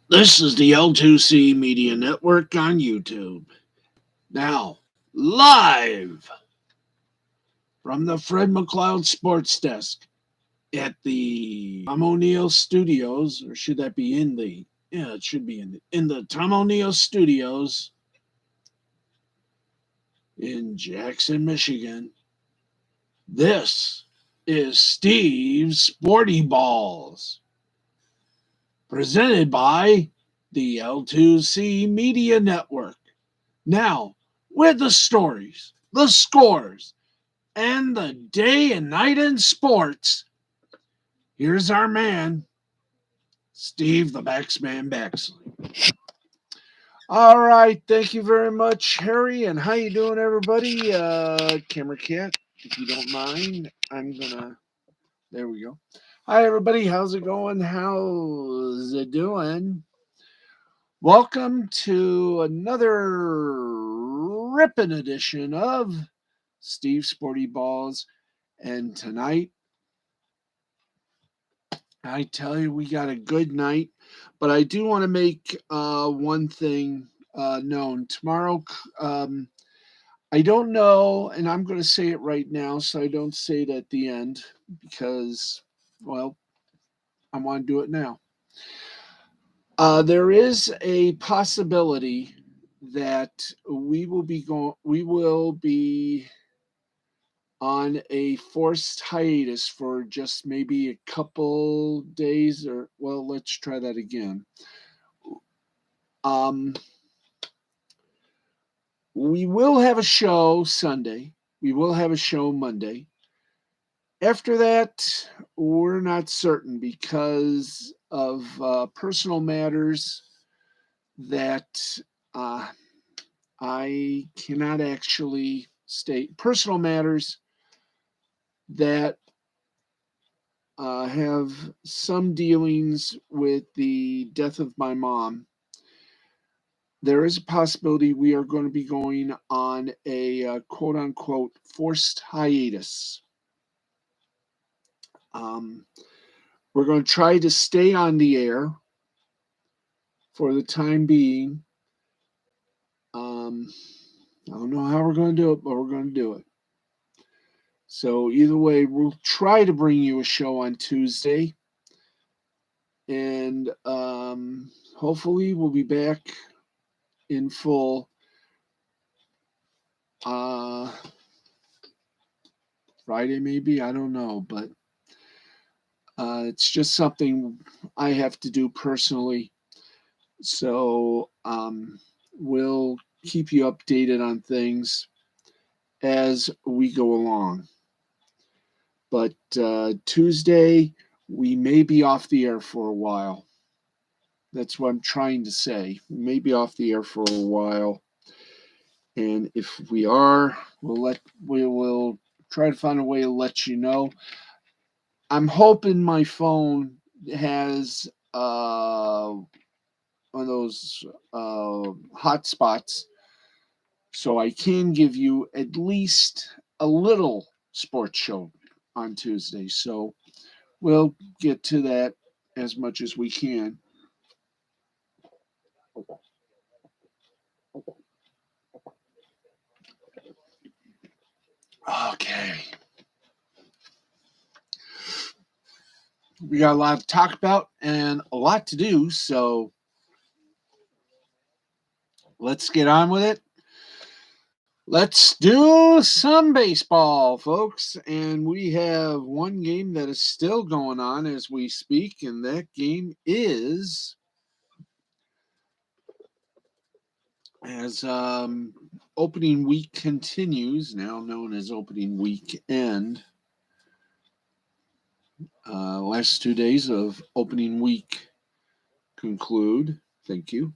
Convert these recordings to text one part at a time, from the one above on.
This is the L2C Media Network on YouTube. Now, live from the Fred McLeod Sports Desk at the Tom O'Neill Studios, or should that be in the? Yeah, it should be in the Tom O'Neill Studios in Jackson, Michigan. This is Steve's Sporty Balls, presented by the L2C Media Network. Now, with the stories, the scores, and the day and night in sports, here's our man, Steve the Baxman Baxley. All right, thank you very much, Harry. And how you doing, everybody? Camera cat, if you don't mind, there we go. Hi, everybody. How's it going? How's it doing? Welcome to another ripping edition of Steve Sporty Balls. And tonight, I tell you, we got a good night. But I do want to make one thing known. Tomorrow, I don't know, and I'm going to say it right now so I don't say it at the end because, well, I want to do it now. There is a possibility that we will be on a forced hiatus for just maybe a couple days, or well, let's try that again. We will have a show Sunday. We will have a show Monday. After that, we're not certain because of personal matters that I cannot actually state. Personal matters that have some dealings with the death of my mom. There is a possibility we are going to be going on a quote unquote forced hiatus. We're going to try to stay on the air for the time being. I don't know how we're going to do it, but we're going to do it. So either way, we'll try to bring you a show on Tuesday. And hopefully we'll be back in full Friday maybe, I don't know, but it's just something I have to do personally. So we'll keep you updated on things as we go along. But Tuesday, we may be off the air for a while. That's what I'm trying to say. We may be off the air for a while. And if we are, we will try to find a way to let you know. I'm hoping my phone has one of those hotspots so I can give you at least a little sports show on Tuesday. So we'll get to that as much as we can. Okay. We got a lot to talk about and a lot to do, so let's get on with it. Let's do some baseball, folks. And we have one game that is still going on as we speak, and that game is as opening week continues, now known as opening weekend. Last 2 days of opening week conclude. Thank you.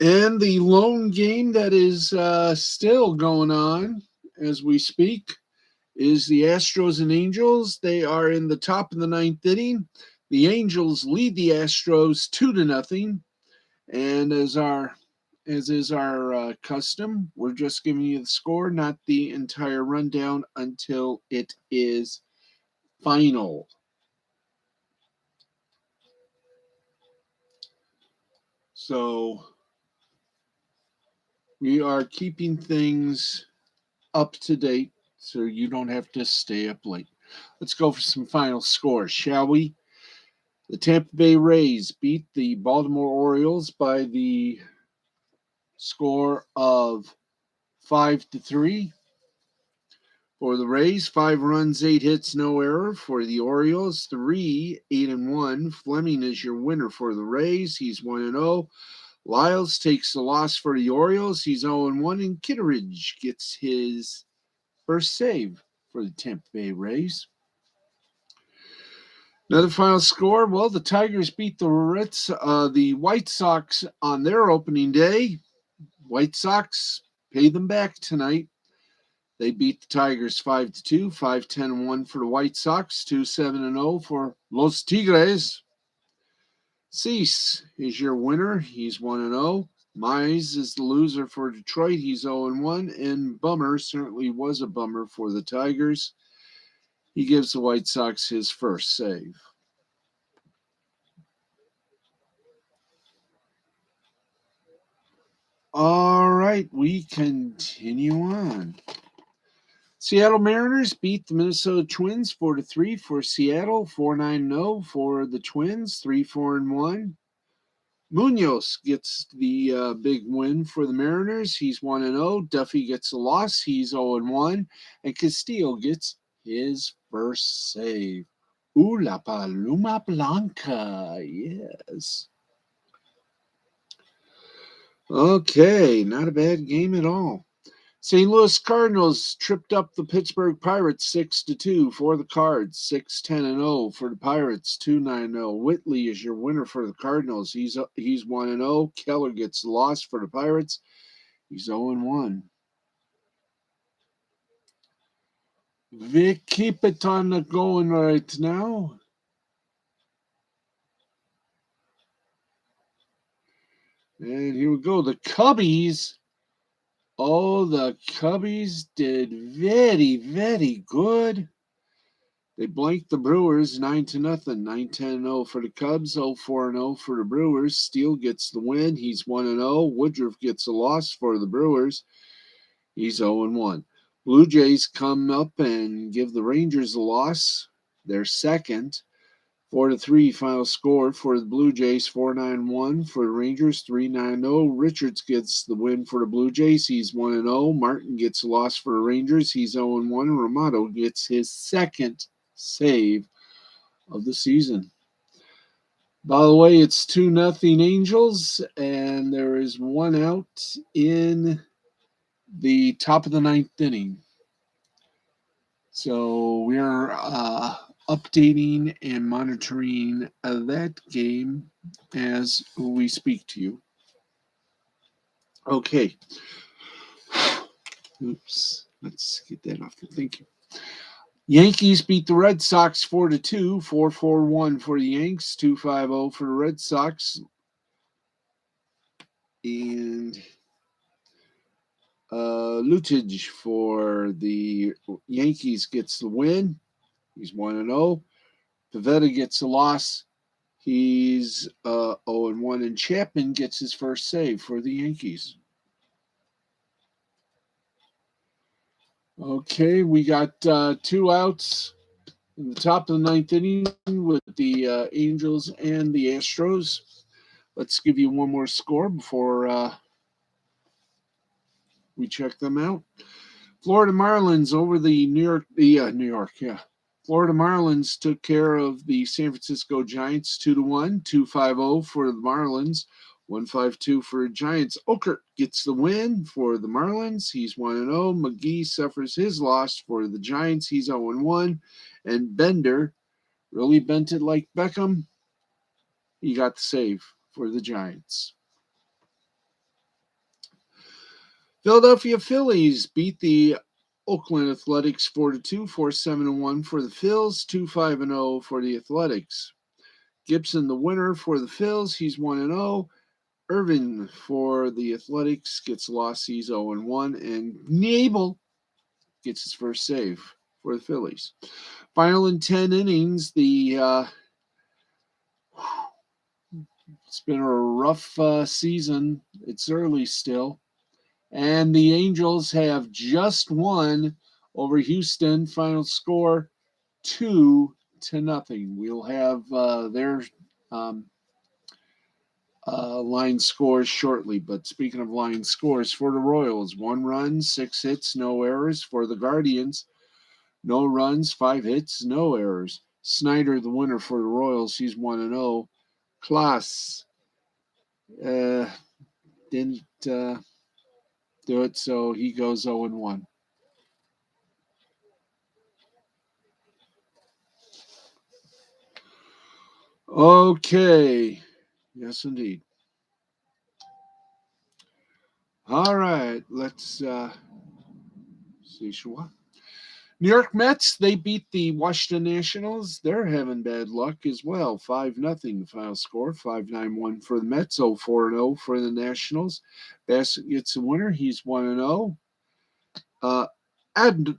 And the lone game that is still going on as we speak is the Astros and Angels. They are in the top of the ninth inning. The Angels lead the Astros 2-0. And as is our custom, we're just giving you the score, not the entire rundown until it is final. So we are keeping things up to date so you don't have to stay up late. Let's go for some final scores, shall we? The Tampa Bay Rays beat the Baltimore Orioles by the score of 5-3. For the Rays, 5 runs, 8 hits, no error. For the Orioles, 3, 8-1. Fleming is your winner for the Rays. He's 1-0. Lyles takes the loss for the Orioles. He's 0-1. And Kitteridge gets his first save for the Tampa Bay Rays. Another final score. Well, the Tigers beat the White Sox on their opening day. White Sox pay them back tonight. They beat the Tigers 5-2, 5-10-1 for the White Sox, 2-7-0 for Los Tigres. Cease is your winner. He's 1-0. Mize is the loser for Detroit. He's 0-1. And Bummer certainly was a bummer for the Tigers. He gives the White Sox his first save. All right, we continue on. Seattle Mariners beat the Minnesota Twins 4-3 for Seattle, 4-9-0 for the Twins, 3-4-1. Munoz gets the big win for the Mariners. He's 1-0. Duffy gets a loss. He's 0-1. And Castillo gets his first save. Ooh, la Paloma Blanca. Yes. Okay, not a bad game at all. St. Louis Cardinals tripped up the Pittsburgh Pirates 6-2 for the Cards, 6-10-0 for the Pirates, 2-9-0. Whitley is your winner for the Cardinals. He's 1-0. Keller gets the loss for the Pirates. He's 0-1. Vic, keep it on the going right now. And here we go. The Cubbies. Oh, the Cubbies did very, very good. They blanked the Brewers 9-0, 9-10-0 for the Cubs, 0-4-0 for the Brewers. Steele gets the win. He's 1-0. Woodruff gets a loss for the Brewers. He's 0-1. Blue Jays come up and give the Rangers a loss. They're second. 4-3 final score for the Blue Jays, 4-9-1 for the Rangers, 3-9-0. Richards gets the win for the Blue Jays. He's 1-0. Martin gets a loss for the Rangers. He's 0-1. Romano gets his second save of the season. By the way, it's 2-0 Angels, and there is one out in the top of the ninth inning. So we are updating and monitoring that game as we speak to you. Okay. Oops. Let's get that off there. Thank you. Yankees beat the Red Sox 4-2, 4-4-1 for the Yanks, 2-5-0 for the Red Sox. And Lutage for the Yankees gets the win. He's 1-0. Pivetta gets a loss. He's 0-1. And Chapman gets his first save for the Yankees. Okay, we got 2 outs in the top of the ninth inning with the Angels and the Astros. Let's give you one more score before we check them out. Florida Marlins over the New York. Florida Marlins took care of the San Francisco Giants 2-1, 2-5-0 for the Marlins, 1-5-2 for the Giants. Okert gets the win for the Marlins. He's 1-0. McGee suffers his loss for the Giants. He's 0-1. And Bender really bent it like Beckham. He got the save for the Giants. Philadelphia Phillies beat the Oakland Athletics 4-2, 4-7-1 for the Phils, 2-5-0 for the Athletics. Gibson, the winner for the Phils, he's 1-0. Irvin for the Athletics gets lost, he's 0-1. And Nabel gets his first save for the Phillies. Final in 10 innings, the It's been a rough season. It's early still. And the Angels have just won over Houston. Final score 2-0. We'll have their um, line scores shortly. But speaking of line scores, for the Royals, 1 run, 6 hits, no errors. For the Guardians, no runs, 5 hits, no errors. Snyder, the winner for the Royals, he's 1-0. Klaas uh, didn't do it, so he goes 0-1. Okay. Yes, indeed. All right. Let's see. Shua. New York Mets, they beat the Washington Nationals. They're having bad luck as well. 5-0 the final score. 5-9-1 for the Mets. 0-4-0 for the Nationals. Bassett gets the winner. He's 1-0. And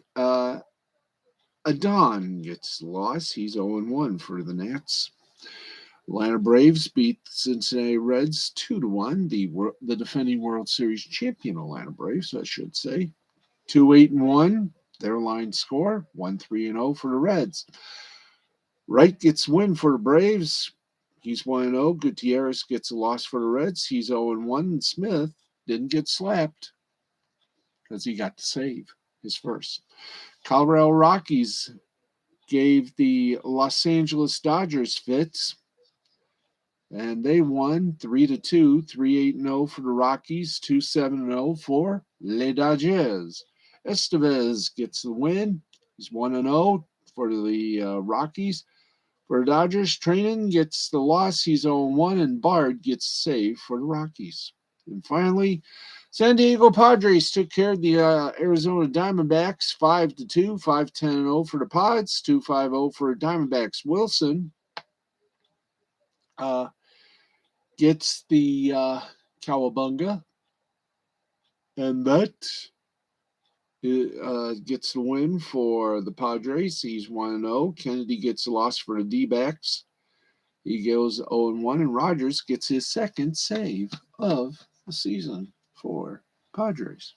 Adon gets the loss. He's 0-1 for the Nats. Atlanta Braves beat the Cincinnati Reds 2-1. The defending World Series champion Atlanta Braves, I should say. 2-8-1. Their line score 1-3-0 for the Reds. Wright gets win for the Braves. He's 1-0. Gutierrez gets a loss for the Reds. He's 0-1. And Smith didn't get slapped because he got to save his first. Colorado Rockies gave the Los Angeles Dodgers fits. And they won 3-2, 3-8-0 for the Rockies, 2-7-0 for Les Dodgers. Estevez gets the win. He's 1-0 for the Rockies. For the Dodgers, Treinen gets the loss. He's 0-1, and Bard gets saved for the Rockies. And finally, San Diego Padres took care of the Arizona Diamondbacks 5-2, 5-10-0 for the Pods, 2-5-0 for the Diamondbacks. Wilson gets the Cowabunga, and that gets the win for the Padres. He's 1-0. Kennedy gets the loss for the D-backs. He goes 0-1, and Rogers gets his second save of the season for Padres.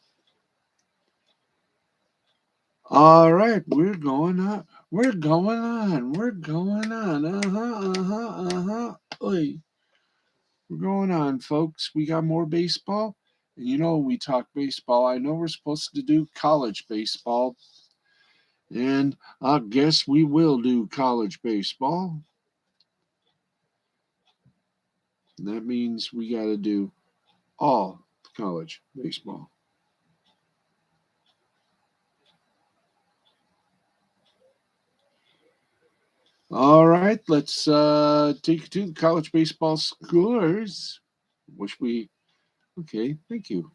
All right, we're going on. We're going on. We're going on. Oy. We're going on, folks. We got more baseball. And you know, we talk baseball. I know we're supposed to do college baseball. And I guess we will do college baseball. And that means we got to do all college baseball. All right, let's take you to the college baseball scores. Okay, thank you.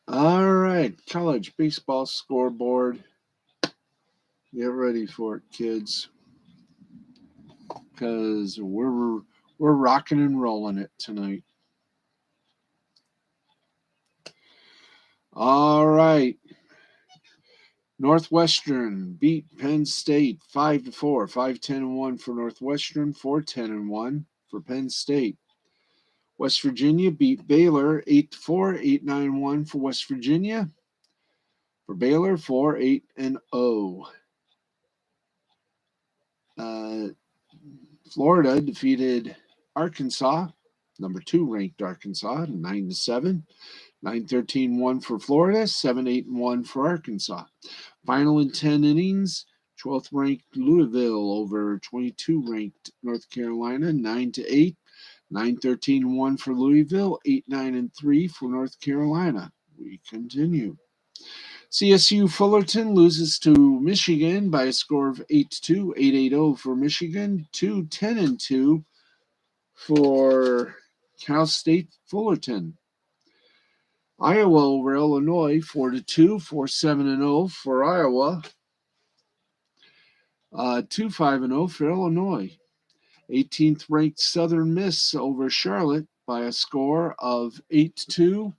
All right, college baseball scoreboard. Get ready for it, kids, because we're rocking and rolling it tonight. All right. Northwestern beat Penn State 5-4, 5-10-1 for Northwestern, 4-10-1 for Penn State. West Virginia beat Baylor 8-4, 8-9-1 for West Virginia. For Baylor, 4-8-0. Florida defeated Arkansas, number 2 ranked Arkansas, 9-7. 9-13-1 for Florida, 7-8-1 for Arkansas. Final in 10 innings, 12th ranked Louisville over 22 ranked North Carolina, 9-8. 9-13-1 for Louisville, 8-9-3 for North Carolina. We continue. CSU Fullerton loses to Michigan by a score of 8-2, 8-8-0 for Michigan, 2-10-2 for Cal State Fullerton. Iowa over Illinois, 4-2, 4-7-0 for Iowa, 2-5-0 for Illinois. 18th ranked Southern Miss over Charlotte by a score of 8-2.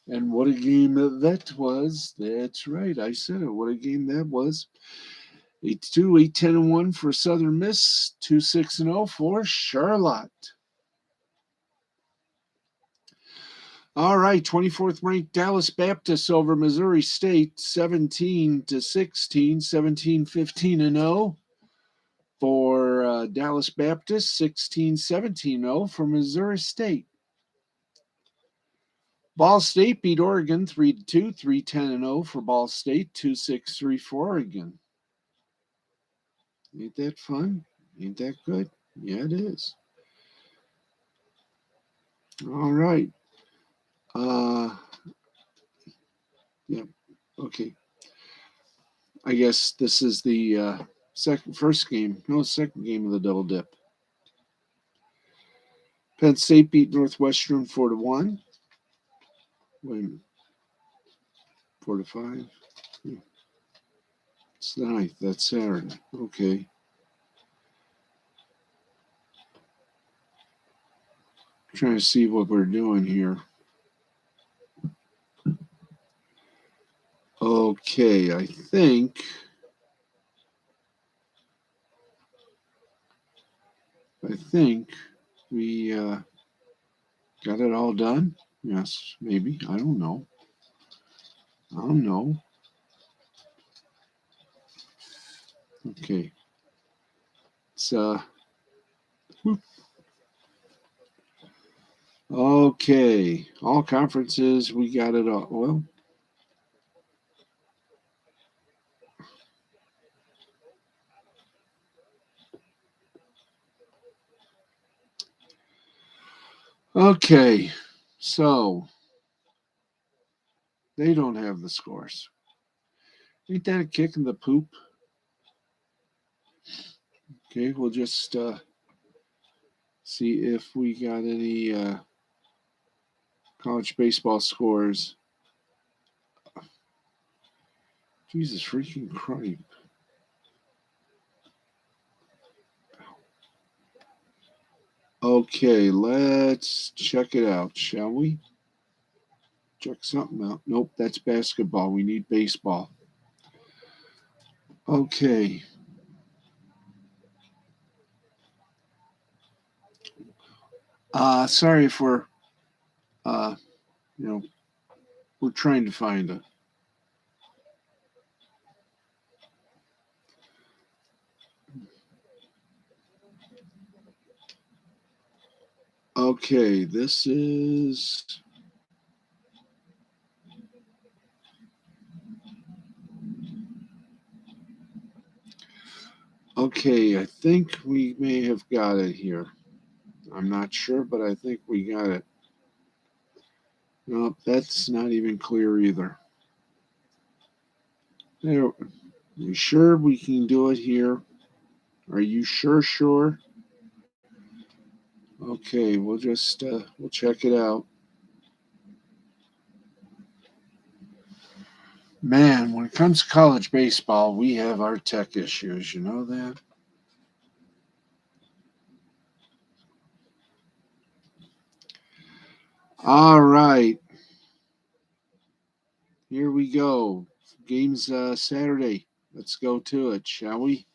And what a game that was. That's right, I said it. What a game that was. 8-2, 8-10-1 for Southern Miss, 2-6-0 for Charlotte. All right, 24th ranked Dallas Baptist over Missouri State, 17-16, 17-15-0 for Dallas Baptist, 16-17-0 for Missouri State. Ball State beat Oregon 3-2, 3-10-0 for Ball State, 2-6-3 for Oregon. Ain't that fun? Ain't that good? Yeah, it is. All right. Yeah, okay. I guess this is the second game of the double dip. Penn State beat Northwestern 4-1. Wait a minute. 4-5. It's the 9th. That's Saturday. Okay. I'm trying to see what we're doing here. Okay, I think we got it all done. Yes, maybe. I don't know. Okay. So, okay. All conferences, we got it all. Well, okay. So, they don't have the scores. Ain't that a kick in the poop? Okay, we'll just see if we got any college baseball scores. Jesus freaking Christ. Okay, let's check it out, shall we? Check something out. Nope, that's basketball. We need baseball. Okay. Sorry if we're we're trying to find it. Okay, this is okay. I think we may have got it here. I'm not sure, but I think we got it. Nope, that's not even clear either. There, you sure we can do it here? Are you sure? Okay, we'll just we'll check it out. Man, when it comes to college baseball, we have our tech issues. You know that? All right. Here we go. Games Saturday. Let's go to it, shall we?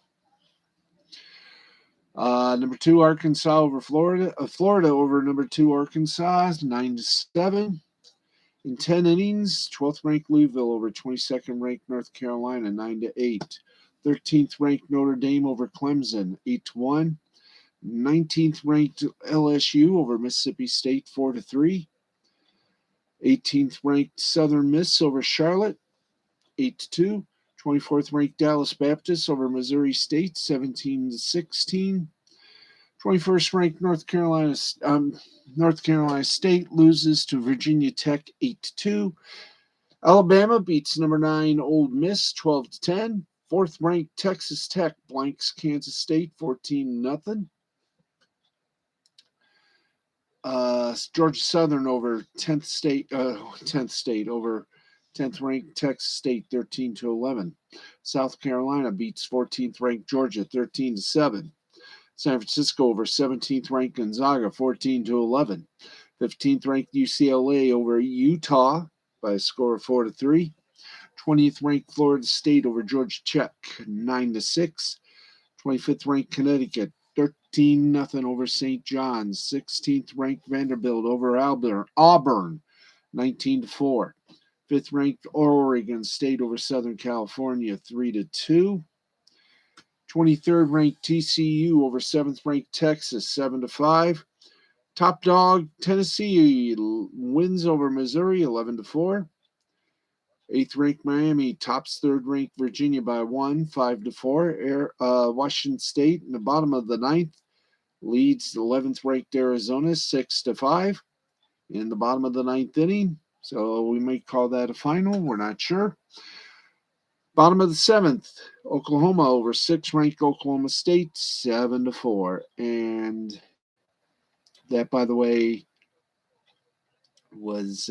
Number 2 Arkansas over Florida. Florida over number 2 Arkansas, 9-7. In 10 innings, 12th ranked Louisville over 22nd ranked North Carolina, 9-8. 13th ranked Notre Dame over Clemson, 8-1. 19th ranked LSU over Mississippi State, 4-3. 18th ranked Southern Miss over Charlotte, 8-2. 24th ranked Dallas Baptist over Missouri State, 17-16. 21st ranked North Carolina State loses to Virginia Tech 8-2. Alabama beats number 9 Ole Miss 12-10. 4th ranked Texas Tech blanks Kansas State 14-0. Georgia Southern over 10th State over 10th ranked Texas State 13-11. South Carolina beats 14th ranked Georgia 13-7. San Francisco over 17th ranked Gonzaga 14-11. 15th ranked UCLA over Utah by a score of 4-3. 20th ranked Florida State over Georgia Tech 9-6. 25th ranked Connecticut 13-0 over St. John's. 16th ranked Vanderbilt over Auburn 19-4. 5th ranked Oregon State over Southern California 3-2. 23rd ranked TCU over 7th ranked Texas 7-5. Top dog Tennessee wins over Missouri 11-4. 8th ranked Miami tops 3rd ranked Virginia by 1, 5-4. Washington State in the bottom of the 9th leads 11th ranked Arizona 6-5 in the bottom of the 9th inning. So we might call that a final. We're not sure. Bottom of the 7th, Oklahoma over 6th ranked Oklahoma State 7-4. And that, by the way, was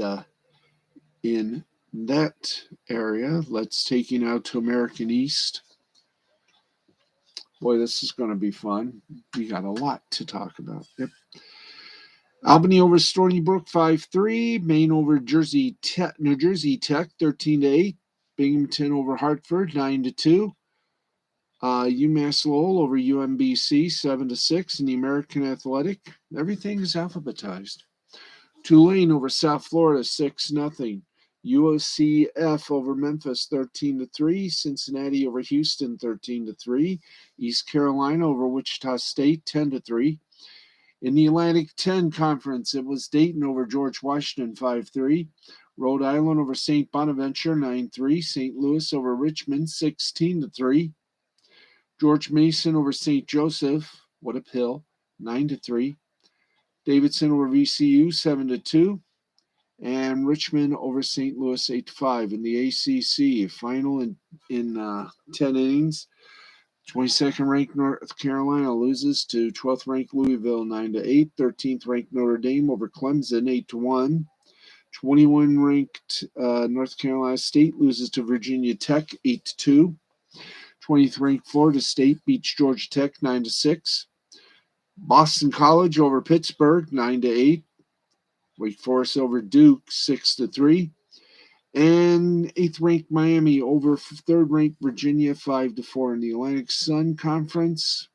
in that area. Let's take you now to American East. Boy, this is going to be fun. We got a lot to talk about. Yep. Albany over Stony Brook 5-3. Maine over New Jersey Tech 13-8. Binghamton over Hartford 9-2. UMass Lowell over UMBC 7-6. In the American Athletic, everything is alphabetized. Tulane over South Florida 6-0. UCF over Memphis 13-3. Cincinnati over Houston 13-3. East Carolina over Wichita State 10-3. In the Atlantic 10 Conference, it was Dayton over George Washington 5-3. Rhode Island over St. Bonaventure 9-3. St. Louis over Richmond 16-3. George Mason over St. Joseph, what a pill, 9-3. Davidson over VCU 7-2. And Richmond over St. Louis 8-5 in the ACC. Final in 10 innings. 22nd ranked North Carolina loses to 12th ranked Louisville 9-8. 13th ranked Notre Dame over Clemson 8-1. 21 ranked North Carolina State loses to Virginia Tech 8-2. 20th ranked Florida State beats Georgia Tech 9-6. Boston College over Pittsburgh 9-8. Wake Forest over Duke 6-3. And 8th ranked Miami over 3rd ranked Virginia 5-4 in the Atlantic Sun Conference.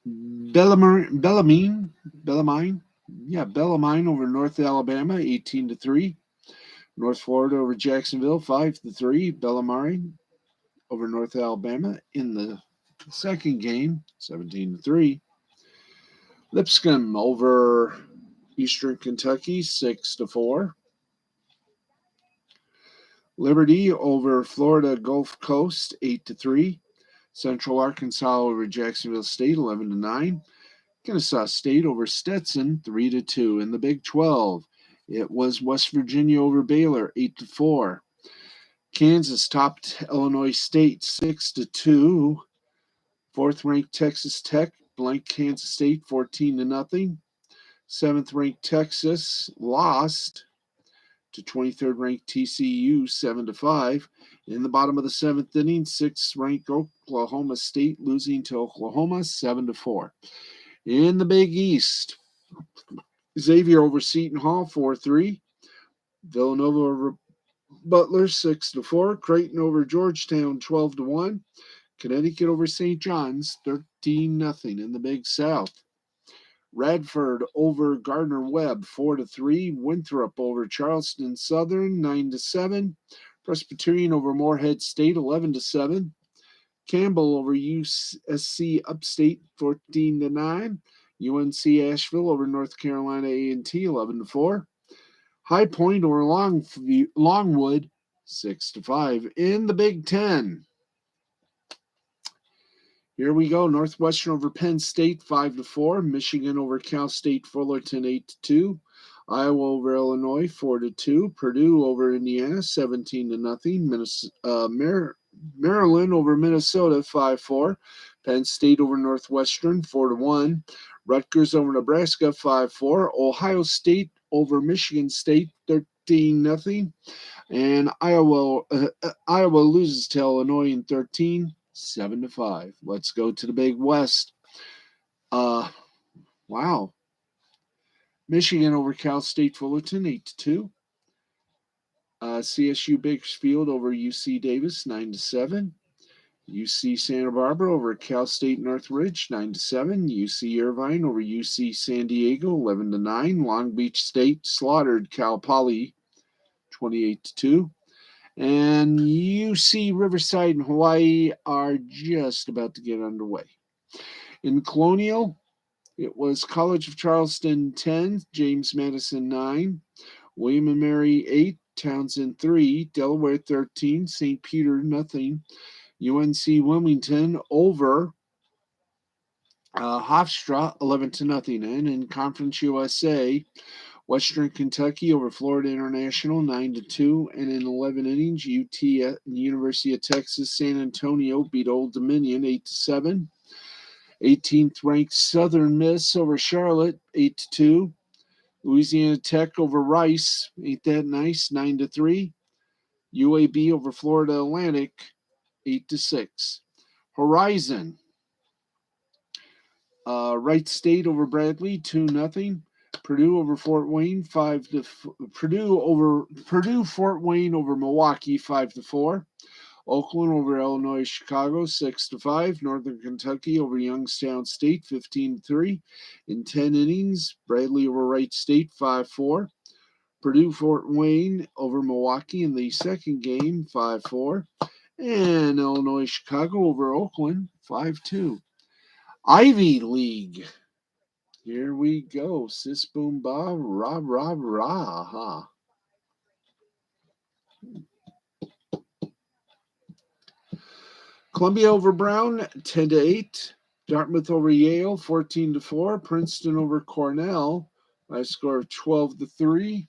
Bellarmine over North Alabama 18-3. North Florida over Jacksonville 5-3. Bellarmine over North Alabama in the second game 17-3. Lipscomb over Eastern Kentucky 6-4. Liberty over Florida Gulf Coast 8-3. Central Arkansas over Jacksonville State 11-9. Kennesaw State over Stetson 3-2 in the Big 12. It was West Virginia over Baylor 8-4. Kansas topped Illinois State 6-2. 4th ranked Texas Tech blanked Kansas State 14-0. 7th ranked Texas lost to 23rd ranked TCU 7-5. In the bottom of the 7th inning, 6th ranked Oklahoma State losing to Oklahoma 7-4. In the Big East, Xavier over Seton Hall 4-3. Villanova over Butler 6-4. Creighton over Georgetown 12-1. Connecticut over St. John's 13-0 in the Big South. Radford over Gardner-Webb 4-3. Winthrop over Charleston Southern 9-7. Presbyterian over Morehead State 11-7. Campbell over USC Upstate 14-9. UNC Asheville over North Carolina A&T 11-4. High Point over Longwood 6-5 in the Big Ten. Here we go. Northwestern over Penn State 5-4. Michigan over Cal State Fullerton 8-2. Iowa over Illinois 4-2. Purdue over Indiana 17-0. Maryland over Minnesota 5-4. Penn State over Northwestern 4-1. Rutgers over Nebraska 5-4. Ohio State over Michigan State 13-0. And Iowa loses to Illinois in 13. 7-5. Let's go to the Big West. Wow. Michigan over Cal State Fullerton 8-2. CSU Bakersfield over UC Davis 9-7. UC Santa Barbara over Cal State Northridge 9-7. UC Irvine over UC San Diego 11-9. Long Beach State slaughtered Cal Poly 28-2. And UC Riverside and Hawaii are just about to get underway. In Colonial, it was College of Charleston 10, James Madison 9, William and Mary 8, Townsend 3, Delaware 13, St. Peter nothing, UNC Wilmington over Hofstra 11-0. And in Conference USA, Western Kentucky over Florida International 9-2, and in 11 innings, UT at University of Texas San Antonio beat Old Dominion 8-7. 18th ranked Southern Miss over Charlotte 8-2. Louisiana Tech over Rice, ain't that nice, 9-3. UAB over Florida Atlantic 8-6. Horizon, Wright State over Bradley 2-0. Purdue over Fort Wayne Purdue Fort Wayne over Milwaukee 5-4. Oakland over Illinois Chicago 6-5. Northern Kentucky over Youngstown State 15-3. In 10 innings, Bradley over Wright State 5-4. Purdue Fort Wayne over Milwaukee in the second game 5-4. And Illinois Chicago over Oakland 5-2. Ivy League. Here we go. Sis boom ba rah rah rah. Huh? Columbia over Brown 10-8. Dartmouth over Yale 14-4. Princeton over Cornell by a score of 12-3.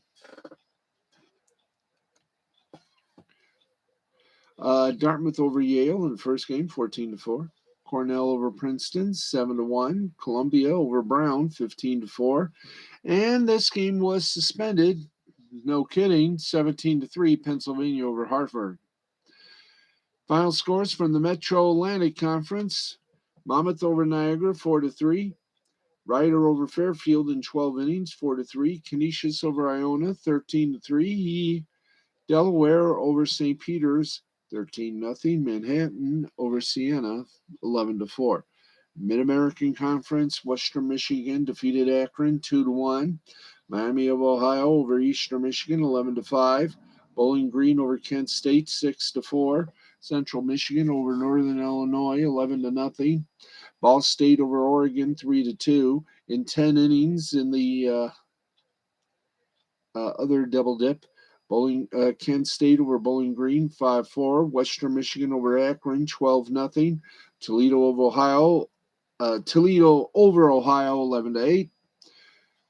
Dartmouth over Yale in the first game 14-4. Cornell over Princeton 7-1. Columbia over Brown 15-4. And this game was suspended. No kidding. 17-3. Pennsylvania over Hartford. Final scores from the Metro Atlantic Conference. Monmouth over Niagara 4-3. Rider over Fairfield in 12 innings 4-3. Canisius over Iona 13-3. Delaware over St. Peter's 13-0. Manhattan over Siena 11-4. Mid-American Conference, Western Michigan defeated Akron 2-1. Miami of Ohio over Eastern Michigan 11-5. Bowling Green over Kent State 6-4. Central Michigan over Northern Illinois 11-0. Ball State over Oregon 3-2. In 10 innings in the other double dip, Kent State over Bowling Green 5-4. Western Michigan over Akron 12-0. Toledo over Ohio 11-8.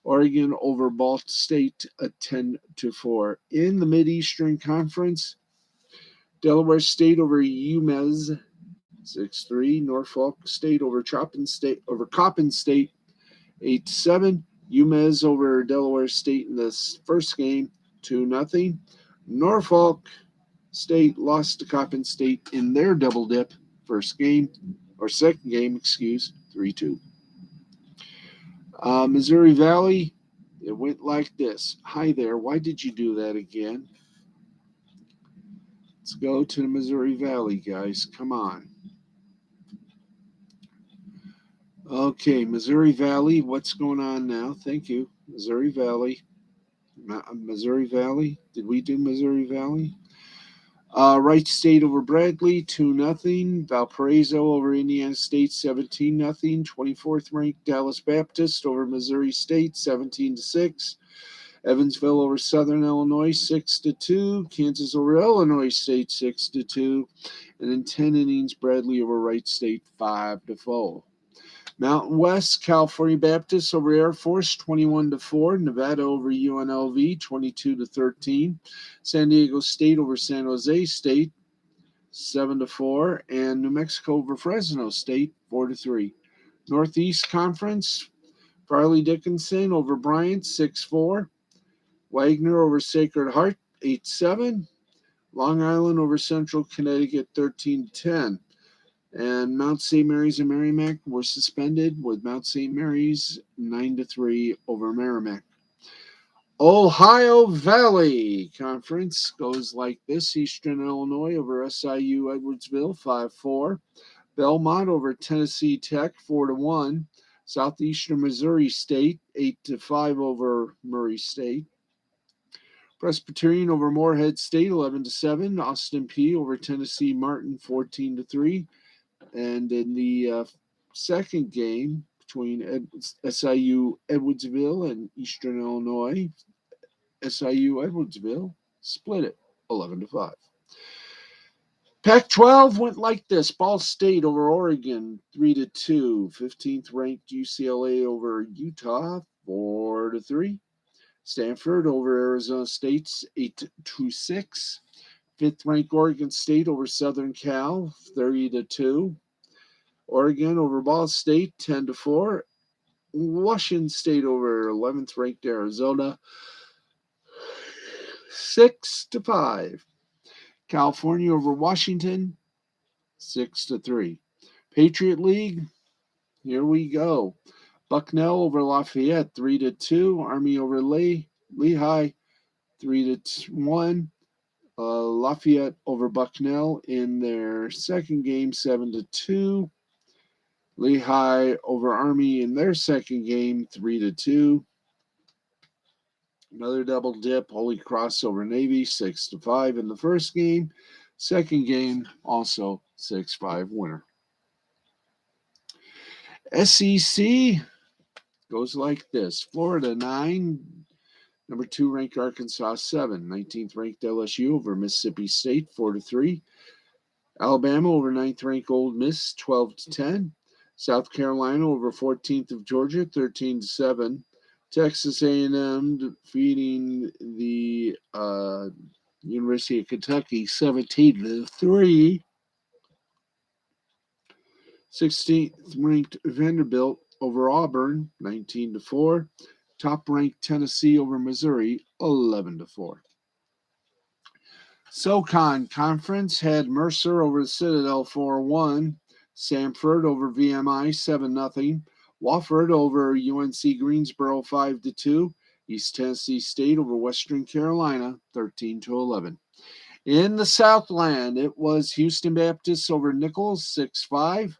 Oregon over Ball State 10-4. In the Mid-Eastern Conference, Delaware State over UMez 6-3. Norfolk State over Coppin State 8-7. UMez over Delaware State in this first game 2-0. Norfolk State lost to Coppin State in their double dip second game, 3-2. Missouri Valley, it went like this. Hi there, why did you do that again? Let's go to the Missouri Valley, guys. Come on. Okay, Missouri Valley, what's going on now? Thank you. Missouri Valley. Missouri Valley. Did we do Missouri Valley? Wright State over Bradley, 2-0. Valparaiso over Indiana State, 17-0. 24th ranked Dallas Baptist over Missouri State, 17-6. Evansville over Southern Illinois, 6-2. Kansas over Illinois State, 6-2. And in 10 innings, Bradley over Wright State, 5-4. Mountain West, California Baptist over Air Force 21-4. Nevada over UNLV 22-13. San Diego State over San Jose State 7-4. And New Mexico over Fresno State 4-3. Northeast Conference, Farley Dickinson over Bryant 6-4. Wagner over Sacred Heart 8-7. Long Island over Central Connecticut 13-10. And Mount St. Mary's and Merrimack were suspended, with Mount St. Mary's 9-3 over Merrimack. Ohio Valley Conference goes like this: Eastern Illinois over SIU Edwardsville 5-4. Belmont over Tennessee Tech 4-1. Southeastern Missouri State 8-5 over Murray State. Presbyterian over Morehead State 11-7. Austin P over Tennessee Martin 14-3. And in the second game between SIU Edwardsville and Eastern Illinois, SIU Edwardsville split it 11-5. Pac-12 went like this: Ball State over Oregon 3-2. 15th ranked UCLA over Utah 4-3. Stanford over Arizona State 8-6. 5th ranked Oregon State over Southern Cal 30-2. Oregon over Ball State 10-4. Washington State over 11th ranked Arizona 6-5. California over Washington 6-3. Patriot League, here we go. Bucknell over Lafayette 3-2. Army over Lehigh 3-1. Lafayette over Bucknell in their second game 7-2. Lehigh over Army in their second game 3-2. Another double dip. Holy Cross over Navy 6-5 in the first game. Second game also 6-5 winner. SEC goes like this: Florida 9, number 2 ranked Arkansas 7, 19th ranked LSU over Mississippi State 4-3. Alabama over 9th ranked Ole Miss 12-10. South Carolina over 14th of Georgia 13-7. Texas A&M defeating the University of Kentucky 17-3. 16th ranked Vanderbilt over Auburn 19-4. Top ranked Tennessee over Missouri 11-4. SoCon Conference had Mercer over the Citadel 4-1. Samford over VMI 7-0. Wofford over UNC Greensboro 5-2. East Tennessee State over Western Carolina 13-11. In the Southland, it was Houston Baptist over Nichols 6-5.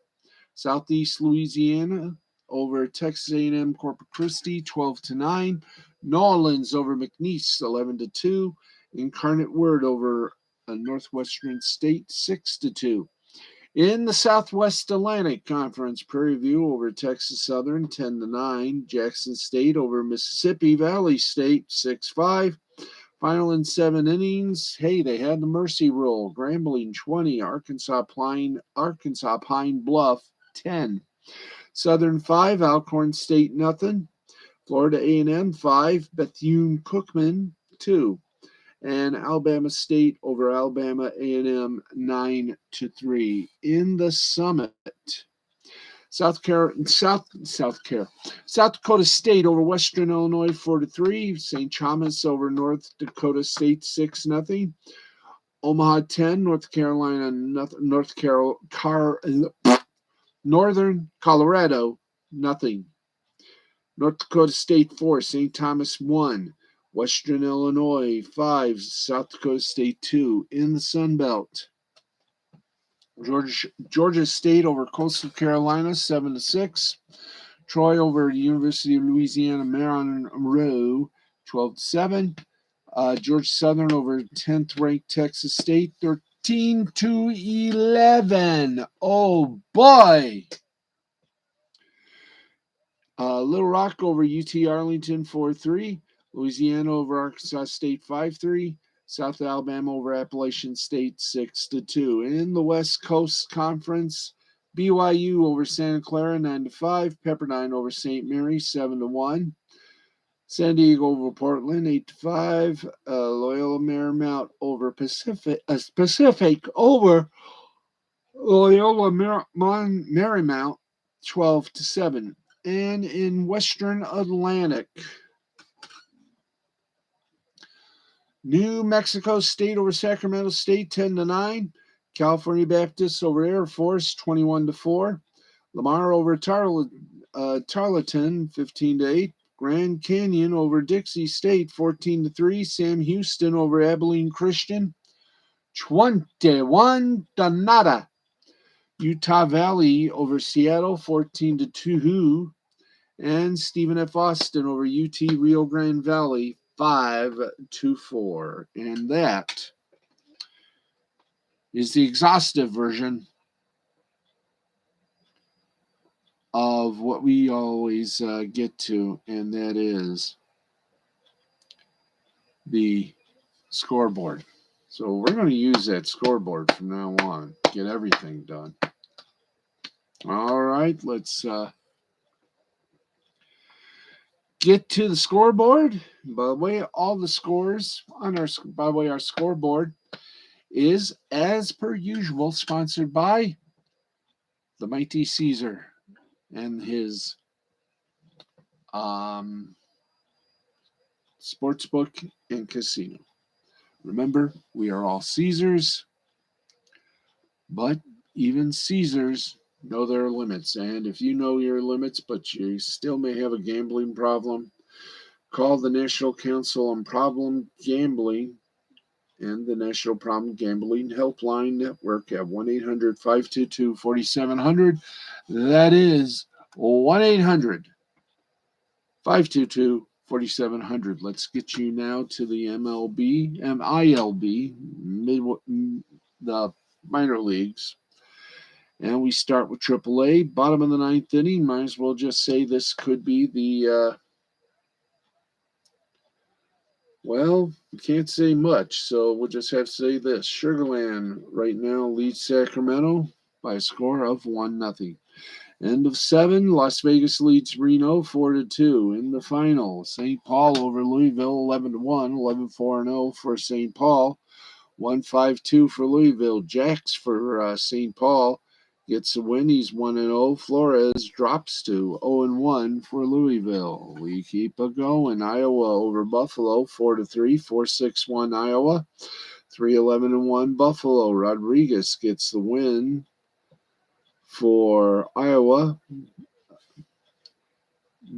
Southeast Louisiana over Texas A&M Corpus Christi 12-9. New Orleans over McNeese 11-2. Incarnate Word over Northwestern State 6-2. In the Southwest Atlantic Conference, Prairie View over Texas Southern 10-9. Jackson State over Mississippi Valley State 6-5. Final in 7 innings. Hey, they had the mercy rule. Grambling 20, Arkansas Pine Bluff 10. Southern 5, Alcorn State nothing. Florida A&M 5, Bethune-Cookman 2. And Alabama State over Alabama A&M 9-3. In the Summit, South Dakota State over Western Illinois 4-3. St. Thomas over North Dakota State 6-0. Omaha 10, Northern Colorado nothing. North Dakota State 4, St. Thomas 1. Western Illinois 5, South Dakota State 2. In the Sun Belt, Georgia State over Coastal Carolina 7-6. Troy over the University of Louisiana Monroe 12-7. Georgia Southern over 10th ranked Texas State 13-11. Oh boy! Little Rock over UT Arlington 4-3. Louisiana over Arkansas State 5-3. South Alabama over Appalachian State 6-2. In the West Coast Conference, BYU over Santa Clara 9-5. Pepperdine over St. Mary 7-1. San Diego over Portland 8-5. Loyola Marymount over Pacific over Loyola Marymount 12-7. And in Western Atlantic, New Mexico State over Sacramento State 10-9. California Baptist over Air Force 21-4. Lamar over Tarleton 15-8. Grand Canyon over Dixie State 14-3. Sam Houston over Abilene Christian 21-0. Utah Valley over Seattle 14-2. And Stephen F. Austin over UT Rio Grande Valley 5-4. And that is the exhaustive version of what we always get to, and that is the scoreboard. So we're going to use that scoreboard from now on, get everything done. All right, let's get to the scoreboard. By the way, all the scores on our scoreboard is, as per usual, sponsored by the mighty Caesar and his sportsbook and casino. Remember, we are all Caesars, but even Caesars know their limits. And if you know your limits, but you still may have a gambling problem, call the National Council on Problem Gambling and the National Problem Gambling Helpline Network at 1-800-522-4700. That is 1-800-522-4700. Let's get you now to the MILB, the minor leagues. And we start with AAA, bottom of the ninth inning. Might as well just say this could be the well, we can't say much, so we'll just have to say this. Sugarland right now leads Sacramento by a score of 1-0. End of 7, Las Vegas leads Reno 4-2. In the final, St. Paul over Louisville 11-1, 11-4-0 for St. Paul, 1-5-2 for Louisville. Jacks for St. Paul gets a win. He's 1-0. Flores drops to 0-1 for Louisville. We keep it going. Iowa over Buffalo 4-3, 4-6-1 Iowa, 3-11-1 Buffalo. Rodriguez gets the win for Iowa.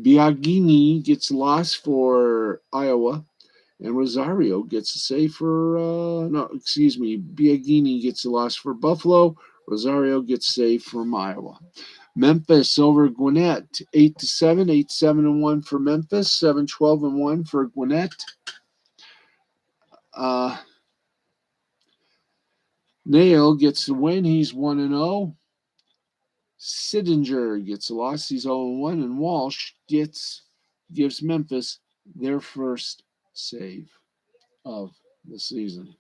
Biagini gets a loss for Iowa. And Rosario gets a save for, Biagini gets a loss for Buffalo. Rosario gets saved from Iowa. Memphis over Gwinnett, 8-7, 8-7-1 for Memphis, 7-12-1 for Gwinnett. Nail gets the win. He's 1-0. Sidinger gets a loss. He's 0-1. And Walsh gives Memphis their first save of the season.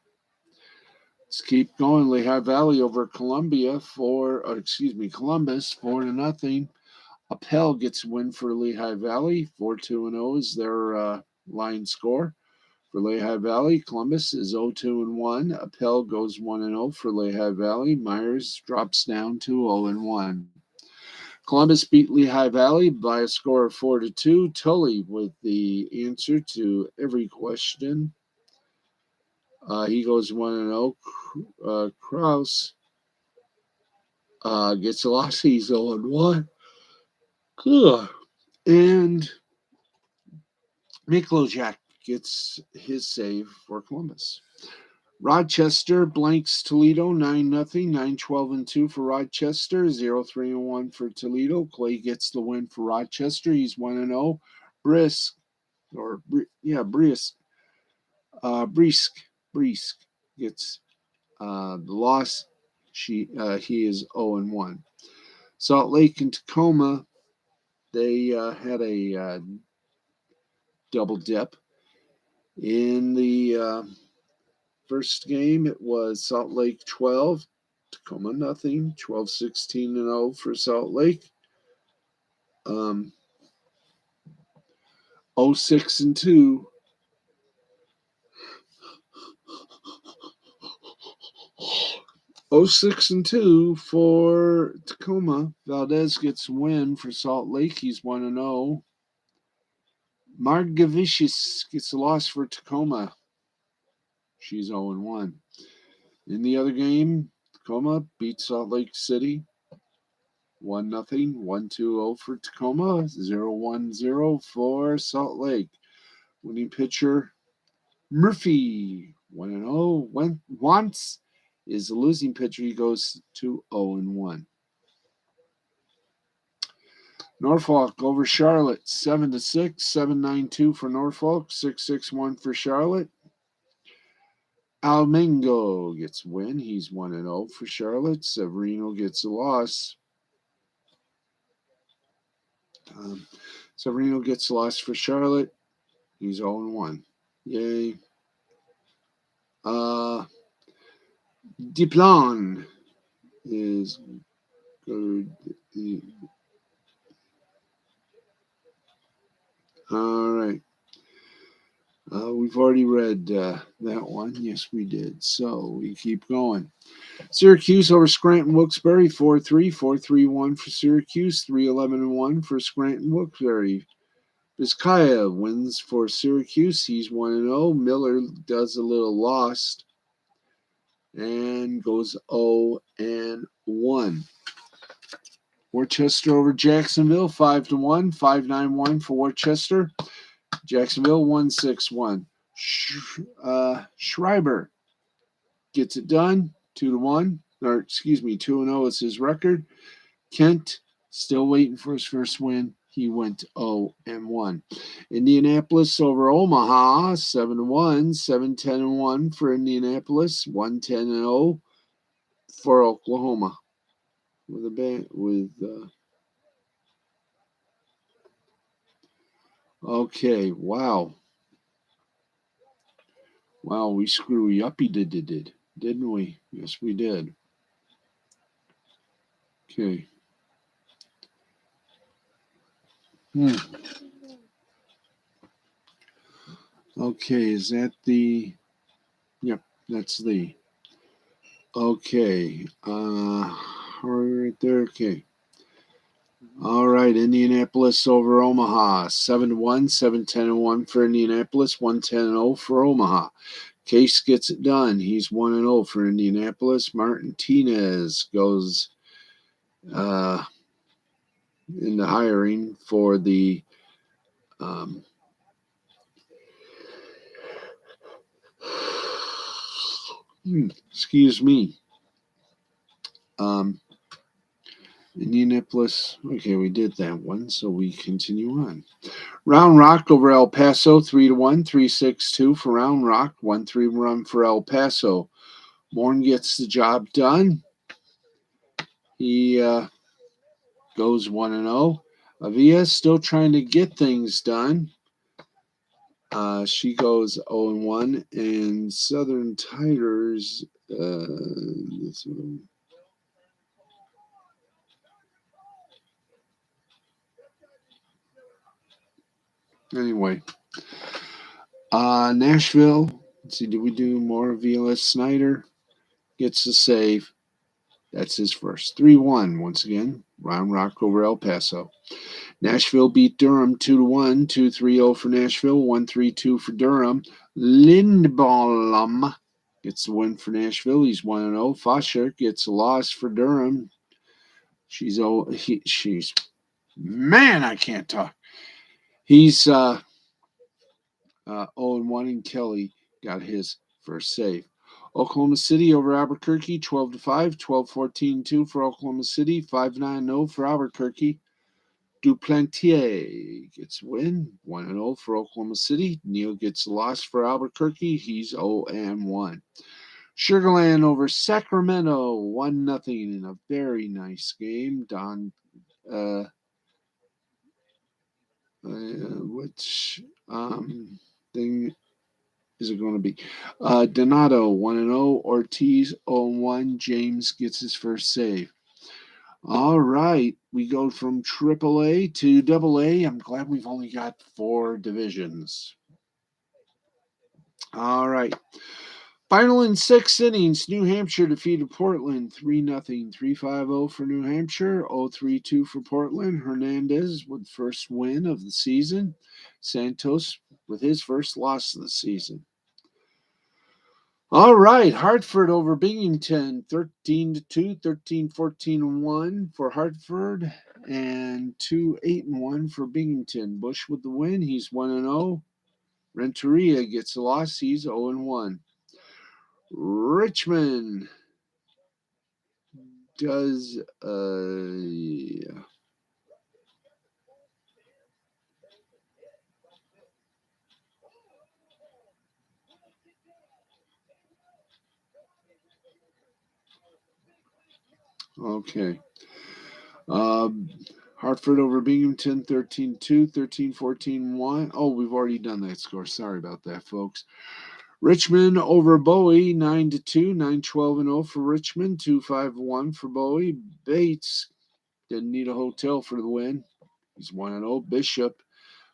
Let's keep going. Lehigh Valley over Columbus 4-0. Appel gets a win for Lehigh Valley. 4-2-0 is their line score for Lehigh Valley. Columbus is 0-2-1. Appel goes 1-0 for Lehigh Valley. Myers drops down to 0-1. Columbus beat Lehigh Valley by a score of 4-2. Tully with the answer to every question. He goes 1-0. Kraus gets a loss. He's 0-1. And Miklojak gets his save for Columbus. Rochester blanks Toledo 9-0, 9-12-2 for Rochester, 0-3-1 for Toledo. Clay gets the win for Rochester. He's 1-0. Brisk gets the loss. He is 0-1. Salt Lake and Tacoma, they had a double dip. In the first game, it was Salt Lake 12, Tacoma nothing, 12-16-0 for Salt Lake. 0-6-2. Oh, 6-2 for Tacoma. Valdez gets a win for Salt Lake. He's 1-0. Margavicius gets a loss for Tacoma. She's 0-1. In the other game, Tacoma beats Salt Lake City 1-0. 1-2-0 for Tacoma. 0-1-0 for Salt Lake. Winning pitcher Murphy. 1-0. Wantz is the losing pitcher. He goes to 0-1. Norfolk over Charlotte. 7-6. 7-9-2 for Norfolk. 6-6-1 for Charlotte. Almengo gets a win. He's 1-0 for Charlotte. Severino gets a loss. Severino gets a loss for Charlotte. He's 0-1. Yay. Diplan is good. All right. We've already read that one. Yes, we did. So we keep going. Syracuse over Scranton Wilkes-Barre, 4-3, 4-3-1 for Syracuse, 3-11-1 for Scranton Wilkes-Barre. Vizcaya wins for Syracuse. He's 1-0. Miller does a little lost and goes 0-1. Worcester over Jacksonville, 5-1, 5-9-1 for Worcester. Jacksonville 1-6-1. Schreiber gets it done, 2-1. 2-0 is his record. Kent still waiting for his first win. He went 0-1. Indianapolis over Omaha, 7-1, 7-10-1 for Indianapolis, 1-10-0 for Oklahoma. Okay, wow. Wow, we screwy uppy didn't we? Yes, we did. Okay. Okay, is that the... Yep, that's the... Okay. Right there, okay. All right, Indianapolis over Omaha, 7-1, 7-10-1 for Indianapolis, 1-10-0 for Omaha. Case gets it done. He's 1-0 for Indianapolis. Martinez goes into hiring for the excuse me. Indianapolis. Okay, we did that one, so we continue on. Round Rock over El Paso, 3-1, 3-6-2 for Round Rock, 1-3 run for El Paso. Morn gets the job done. He goes 1-0. Avia still trying to get things done. She goes 0-1, and Southern Tigers. Anyway, Nashville. Let's see, did we do more of VLS Snyder? Gets the save. That's his first. 3-1 once again. Round Rock over El Paso. Nashville beat Durham 2-1. 2-3-0 for Nashville. 1-3-2 for Durham. Lindblom gets the win for Nashville. He's 1-0. Fosher gets a loss for Durham. She's man, I can't talk. He's 0-1, and Kelly got his first save. Oklahoma City over Albuquerque, 12-5, 12-14-2 for Oklahoma City, 5-9-0 for Albuquerque. Duplantier gets a win, 1-0 for Oklahoma City. Neal gets a loss for Albuquerque. He's 0-1. Sugarland over Sacramento, 1-0 in a very nice game. Don, which thing is it going to be? Donato 1-0, Ortiz 0-1. James gets his first save. All right, we go from AAA to AA. I'm glad we've only got 4 divisions. All right. Final in 6 innings, New Hampshire defeated Portland 3-0. 3-5-0 for New Hampshire, 0-3-2 for Portland. Hernandez with the first win of the season. Santos with his first loss of the season. All right, Hartford over Binghamton, 13-2, 13-14-1 for Hartford, and 2-8-1 for Binghamton. Bush with the win, he's 1-0. Renteria gets a loss, he's 0-1. Richmond does yeah. Okay. Hartford over Binghamton, 13-2, 13-14-1. Oh, we've already done that score. Sorry about that, folks. Richmond over Bowie, 9-2, 9-12-0 for Richmond, 2-5-1 for Bowie. Bates didn't need a hotel for the win. He's 1-0. Bishop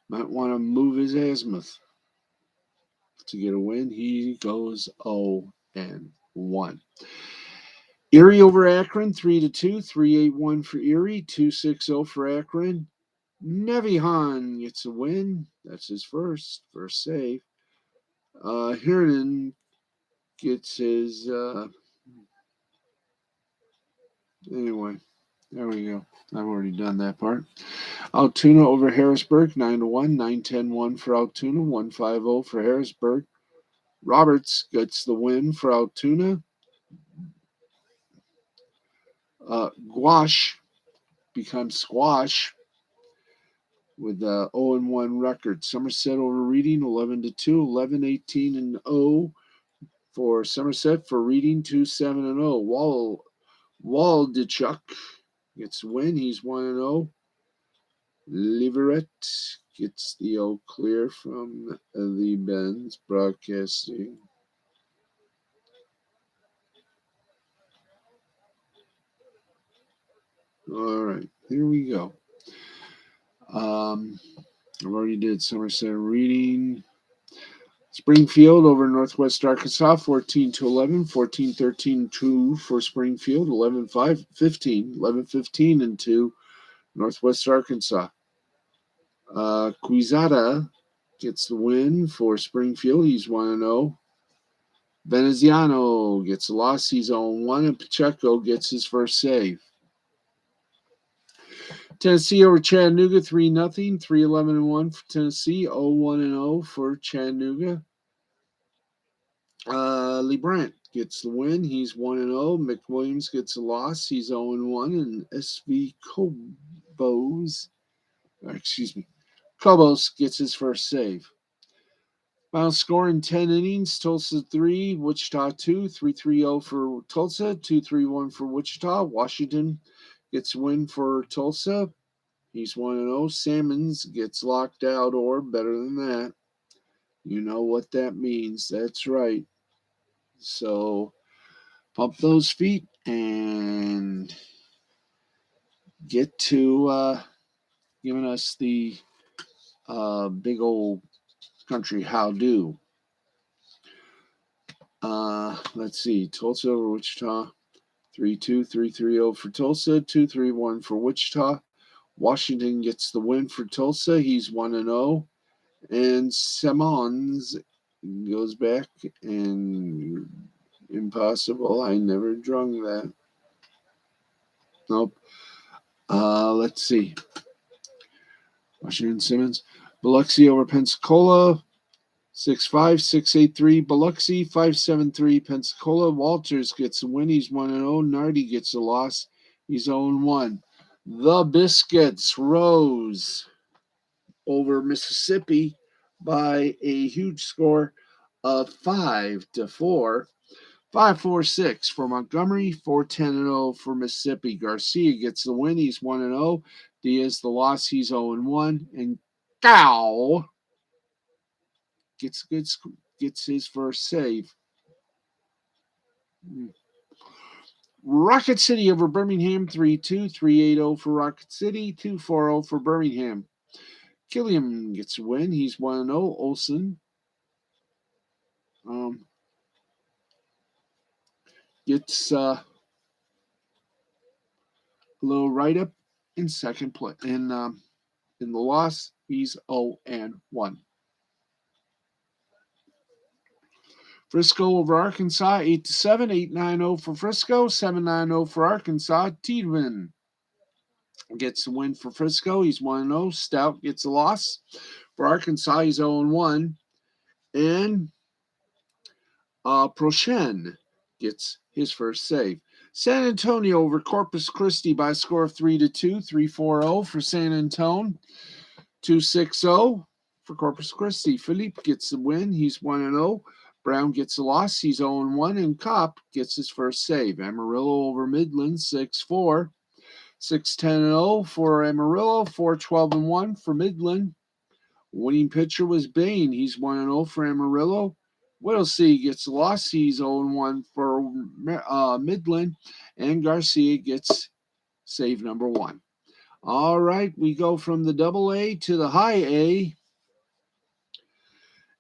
might want to move his azimuth to get a win. He goes 0-1. Erie over Akron, 3-2, 3-8-1 for Erie, 2-6-0 for Akron. Nevihan gets a win. That's his first save. Hiernan gets his anyway. There we go. I've already done that part. Altoona over Harrisburg, 9-1, 9-10-1 for Altoona, 1-5-0 for Harrisburg. Roberts gets the win for Altoona. Gouache becomes Squash with a 0-1 record. Somerset over Reading, 11-2, 11-18-0 for Somerset. For Reading, 2-7-0. Waldechuk gets a win. He's 1-0. Leverett gets the all clear from the Benz Broadcasting. All right, here we go. I've already did Somerset Reading. Springfield over Northwest Arkansas, 14-11, 14-13-2 for Springfield, 11-15, 11-15-2 Northwest Arkansas. Quizada gets the win for Springfield. He's 1-0. Veneziano gets a loss. He's 0-1, and Pacheco gets his first save. Tennessee over Chattanooga, 3-0, 3-11-1 for Tennessee, 0-1-0 for Chattanooga. Lee Brandt gets the win. He's 1-0. McWilliams gets a loss. He's 0-1, and SV Cobos gets his first save. Final score in 10 innings, Tulsa 3, Wichita 2, 3-3-0 for Tulsa, 2-3-1 for Wichita. Washington gets a win for Tulsa. He's 1-0. Salmons gets locked out, or better than that. You know what that means. That's right. So pump those feet and get to giving us the big old country how-do. Let's see. Tulsa over Wichita. 3-2, 3-3-0 for Tulsa. 2-3-1 for Wichita. Washington gets the win for Tulsa. He's 1-0. And Simmons goes back and impossible. I never drunk that. Nope. Let's see. Washington Simmons. Biloxi over Pensacola. 6-5, 6-8-3. Biloxi, 5-7-3. Pensacola. Walters gets a win. He's 1-0. Nardi gets a loss. He's 0-1. The Biscuits rose over Mississippi by a huge score of 5-4. 5-4-6 for Montgomery, 4-10-0 for Mississippi. Garcia gets the win. He's 1-0. Diaz the loss. He's 0-1. And Cow gets his first save. Rocket City over Birmingham, 3-2, 3-8-0 for Rocket City, 2-4-0 for Birmingham. Killiam gets a win. He's 1-0. Olsen gets a little write-up in second place. In the loss, he's 0-1. Frisco over Arkansas, 8-7, 8-9-0 for Frisco, 7-9-0 for Arkansas. Tiedemann gets the win for Frisco. He's 1-0. Stout gets a loss. For Arkansas, he's 0-1. And Prochain gets his first save. San Antonio over Corpus Christi by a score of 3-2, 3-4-0 for San Antonio. 2-6-0 for Corpus Christi. Philippe gets the win. He's 1-0. Brown gets a loss. He's 0-1. And Kopp gets his first save. Amarillo over Midland, 6-4. 6-10-0 for Amarillo. 4-12-1 for Midland. Winning pitcher was Bain. He's 1-0 for Amarillo. Whittlesey gets a loss. He's 0-1 for Midland. And Garcia gets save number 1. All right, we go from the double A to the high A.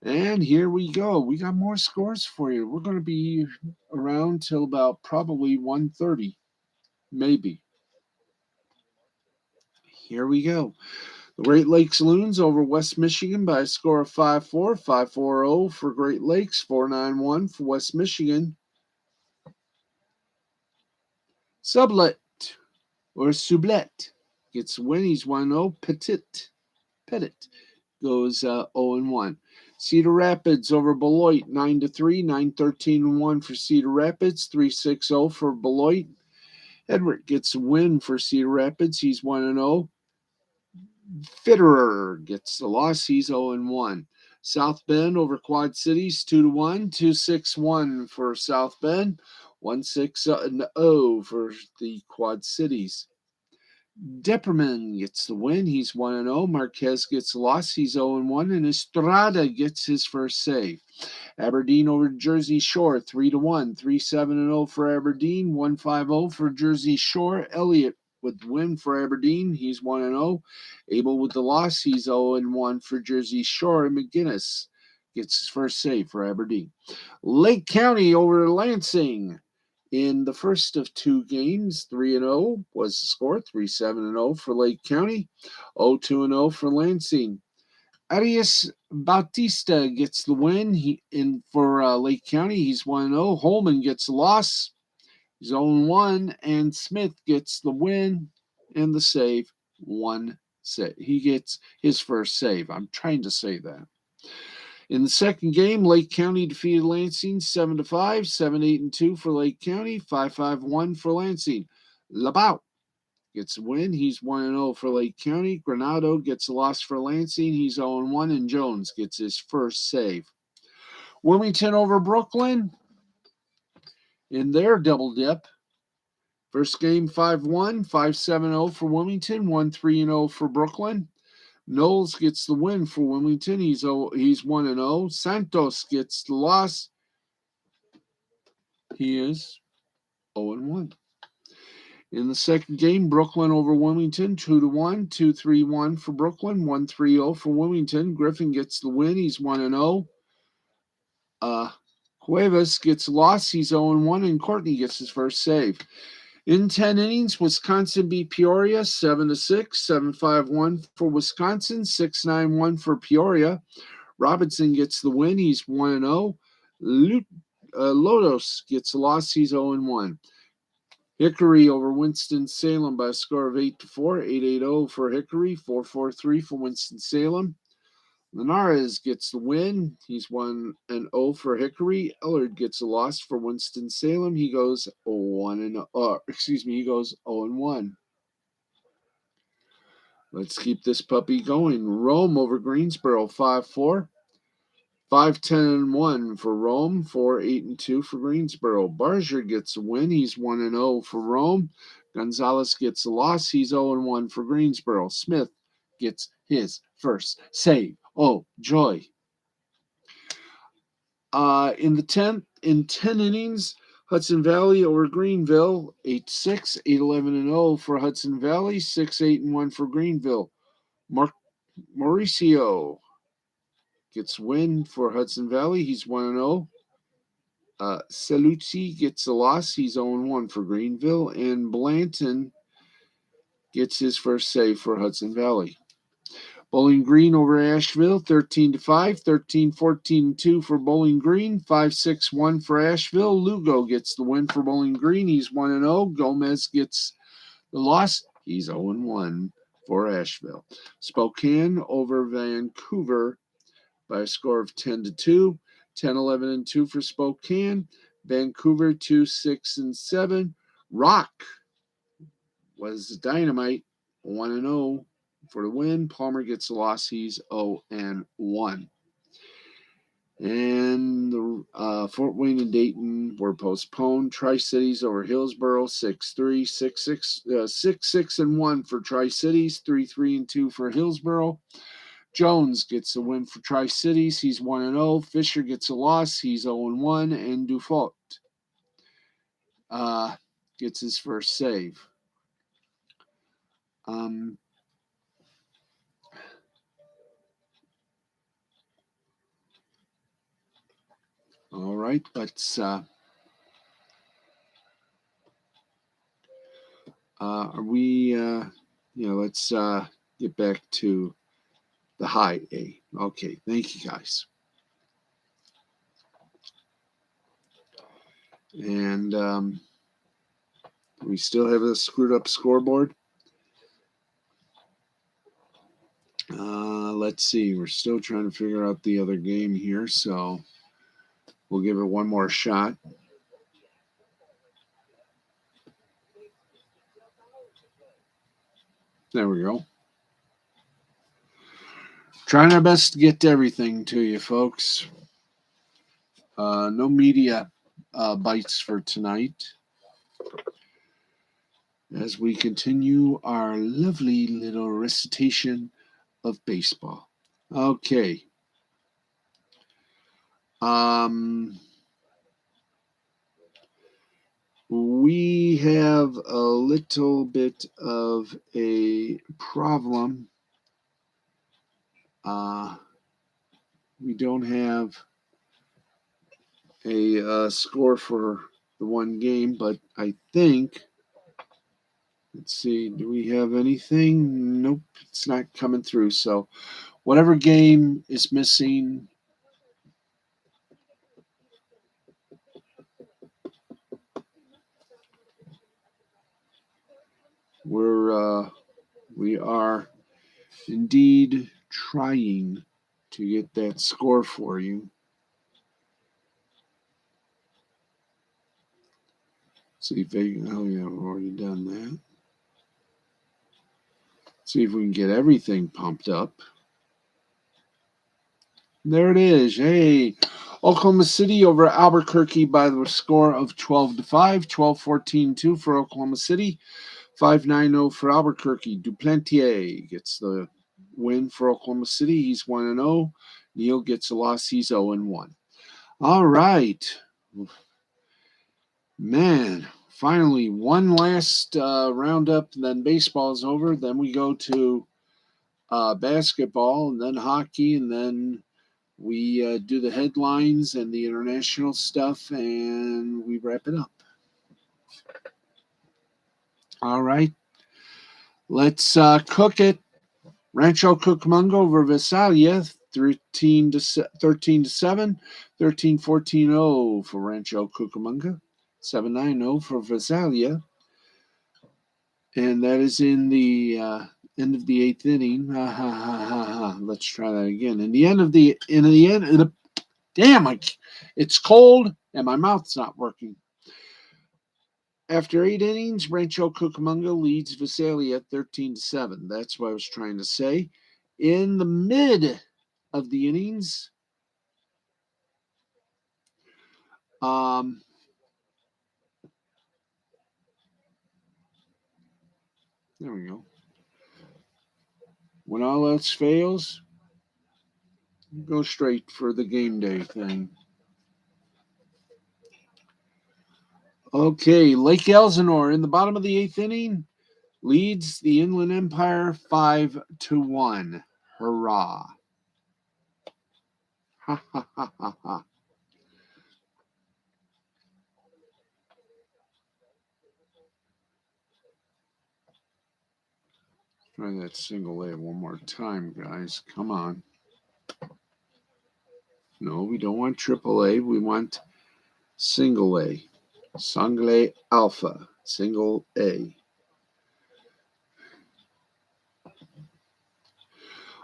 And here we go. We got more scores for you. We're going to be around till about probably 1:30, maybe. Here we go. The Great Lakes Loons over West Michigan by a score of 5-4, 5-4-0 for Great Lakes, 4-9-1 for West Michigan. Sublet or Sublet gets the win. He's 1-0. Pettit goes 0-1. Cedar Rapids over Beloit, 9-3, 9-13-1 for Cedar Rapids, 3-6-0 for Beloit. Edward gets a win for Cedar Rapids. He's 1-0. Fitterer gets the loss. He's 0-1. South Bend over Quad Cities, 2-1, 2-6-1 for South Bend, 1-6-0 for the Quad Cities. Depperman gets the win. He's 1-0. Marquez gets the loss. He's 0-1. And Estrada gets his first save. Aberdeen over Jersey Shore, 3-1. 3-7-0 for Aberdeen. 1-5-0 for Jersey Shore. Elliott with the win for Aberdeen. He's 1-0. Abel with the loss. He's 0-1 for Jersey Shore. And McGinnis gets his first save for Aberdeen. Lake County over Lansing. In the first of 2 games, 3-0 was the score, 3-7-0 for Lake County, 0-2-0 for Lansing. Arias Bautista gets the win for Lake County. He's 1-0. Holman gets the loss. He's 0-1. And Smith gets the win and the save. 1 save. He gets his first save. I'm trying to say that. In the second game, Lake County defeated Lansing 7-5, 7-8-2 for Lake County, 5-5-1 for Lansing. Labout gets a win. He's 1-0 for Lake County. Granado gets a loss for Lansing. He's 0-1, and Jones gets his first save. Wilmington over Brooklyn in their double dip. First game 5-1, 5-7-0 for Wilmington, 1-3-0 for Brooklyn. Knowles gets the win for Wilmington. He's 1-0. Santos gets the loss. He is 0-1. In the second game, Brooklyn over Wilmington, 2-1, 2-3-1 for Brooklyn, 1-3-0 for Wilmington. Griffin gets the win. He's 1-0. Cuevas gets the loss. He's 0-1, and Courtney gets his first save. In 10 innings, Wisconsin beat Peoria 7-6, 7-5-1 for Wisconsin, 6-9-1 for Peoria. Robinson gets the win. He's 1-0. Lodos gets the loss. He's 0-1. Hickory over Winston-Salem by a score of 8-4, 8-8-0 for Hickory, 4-4-3 for Winston-Salem. Linares gets the win. He's 1-0 for Hickory. Ellard gets a loss for Winston-Salem. He goes 0-1. Let's keep this puppy going. Rome over Greensboro, 5-4. 5-10-1 for Rome, 4-8-2 for Greensboro. Barger gets a win. He's 1-0 for Rome. Gonzalez gets a loss. He's 0-1 for Greensboro. Smith gets his first save. Oh, joy. In 10 innings, Hudson Valley over Greenville, 8-6, 8-11-0 for Hudson Valley, 6-8-1 for Greenville. Mauricio gets win for Hudson Valley. He's 1-0. Saluzzi gets a loss. He's 0-1 for Greenville. And Blanton gets his first save for Hudson Valley. Bowling Green over Asheville, 13-5, 13-14-2 for Bowling Green, 5-6-1 for Asheville. Lugo gets the win for Bowling Green. He's 1-0. Gomez gets the loss. He's 0-1 for Asheville. Spokane over Vancouver by a score of 10-2, 10-11-2 for Spokane. Vancouver 2-6-7. Rock was dynamite, 1-0 for the win. Palmer gets the loss. He's 0-1. And the Fort Wayne and Dayton were postponed. Tri-Cities over Hillsborough, 6-3, 6-6-1 for Tri-Cities, 3-3-2 for Hillsborough. Jones gets the win for Tri-Cities. He's 1-0. Fisher gets a loss. He's 0-1. And Dufault gets his first save. All right, let's let's get back to the high A. Okay, thank you guys. And we still have a screwed up scoreboard. Let's see. We're still trying to figure out the other game here, so we'll give it one more shot. There we go. Trying our best to get to everything to you, folks. No media bites for tonight as we continue our lovely little recitation of baseball. Okay. We have a little bit of a problem. We don't have a score for the one game, but I think, let's see, do we have anything? Nope, it's not coming through. So whatever game is missing, we are indeed trying to get that score for you. See if they, oh yeah, we've already done that. See if we can get everything pumped up. There it is. Hey, Oklahoma City over Albuquerque by the score of 12-5, 12-14-2 for Oklahoma City, 5-9-0 for Albuquerque. Duplantier gets the win for Oklahoma City. He's 1-0. Neal gets a loss. He's 0-1. All right. Man, finally, one last roundup, and then baseball is over. Then we go to basketball, and then hockey, and then we do the headlines and the international stuff, and we wrap it up. All right. Let's cook it. Rancho Cucamonga over Visalia, 13-7, 13-14-0 for Rancho Cucamonga, 7-9-0 for Visalia. And that is in the end of the eighth inning. Let's try that again. Damn, it's cold and my mouth's not working. After 8 innings, Rancho Cucamonga leads Visalia 13-7. That's what I was trying to say. In the mid of the innings, there we go. When all else fails, go straight for the game day thing. Okay, Lake Elsinore in the bottom of the eighth inning leads the Inland Empire 5-1. Hurrah. Ha ha ha ha ha. Try that single A one more time, guys. Come on. No, we don't want triple A. We want single A. Sangle Alpha. Single A.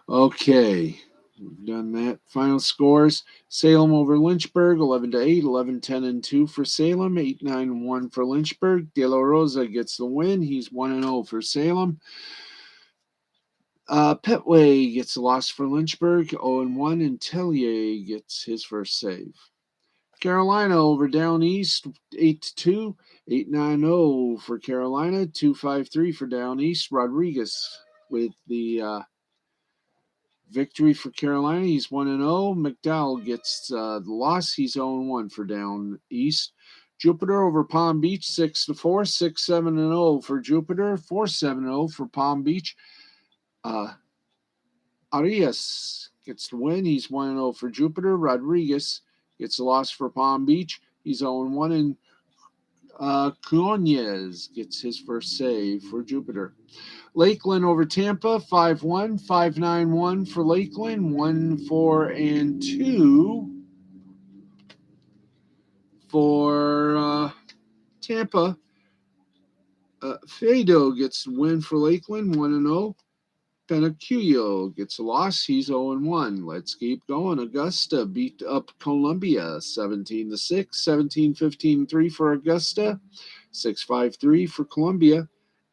Okay. We've done that. Final scores. Salem over Lynchburg, 11-8, 11-10-2 for Salem, 8-9-1 for Lynchburg. De La Rosa gets the win. He's 1-0 for Salem. Petway gets a loss for Lynchburg, 0-1, and Tellier gets his first save. Carolina over Down East, 8-2, 8-9-0 for Carolina, 2-5-3 for Down East. Rodriguez with the victory for Carolina. He's 1-0. McDowell gets the loss. He's 0-1 for Down East. Jupiter over Palm Beach, 6-4, 6-7-0 for Jupiter, 4-7-0 for Palm Beach. Arias gets the win. He's 1-0 for Jupiter. Rodriguez gets a loss for Palm Beach. He's 0-1. And Cuonez gets his first save for Jupiter. Lakeland over Tampa, 5-1, 5-9-1 for Lakeland, 1-4-2 for Tampa. Fado gets the win for Lakeland, 1-0. Penacuyo gets a loss. He's 0-1. Let's keep going. Augusta beat up Columbia 17-6, 17-15-3 for Augusta, 6-5-3 for Columbia.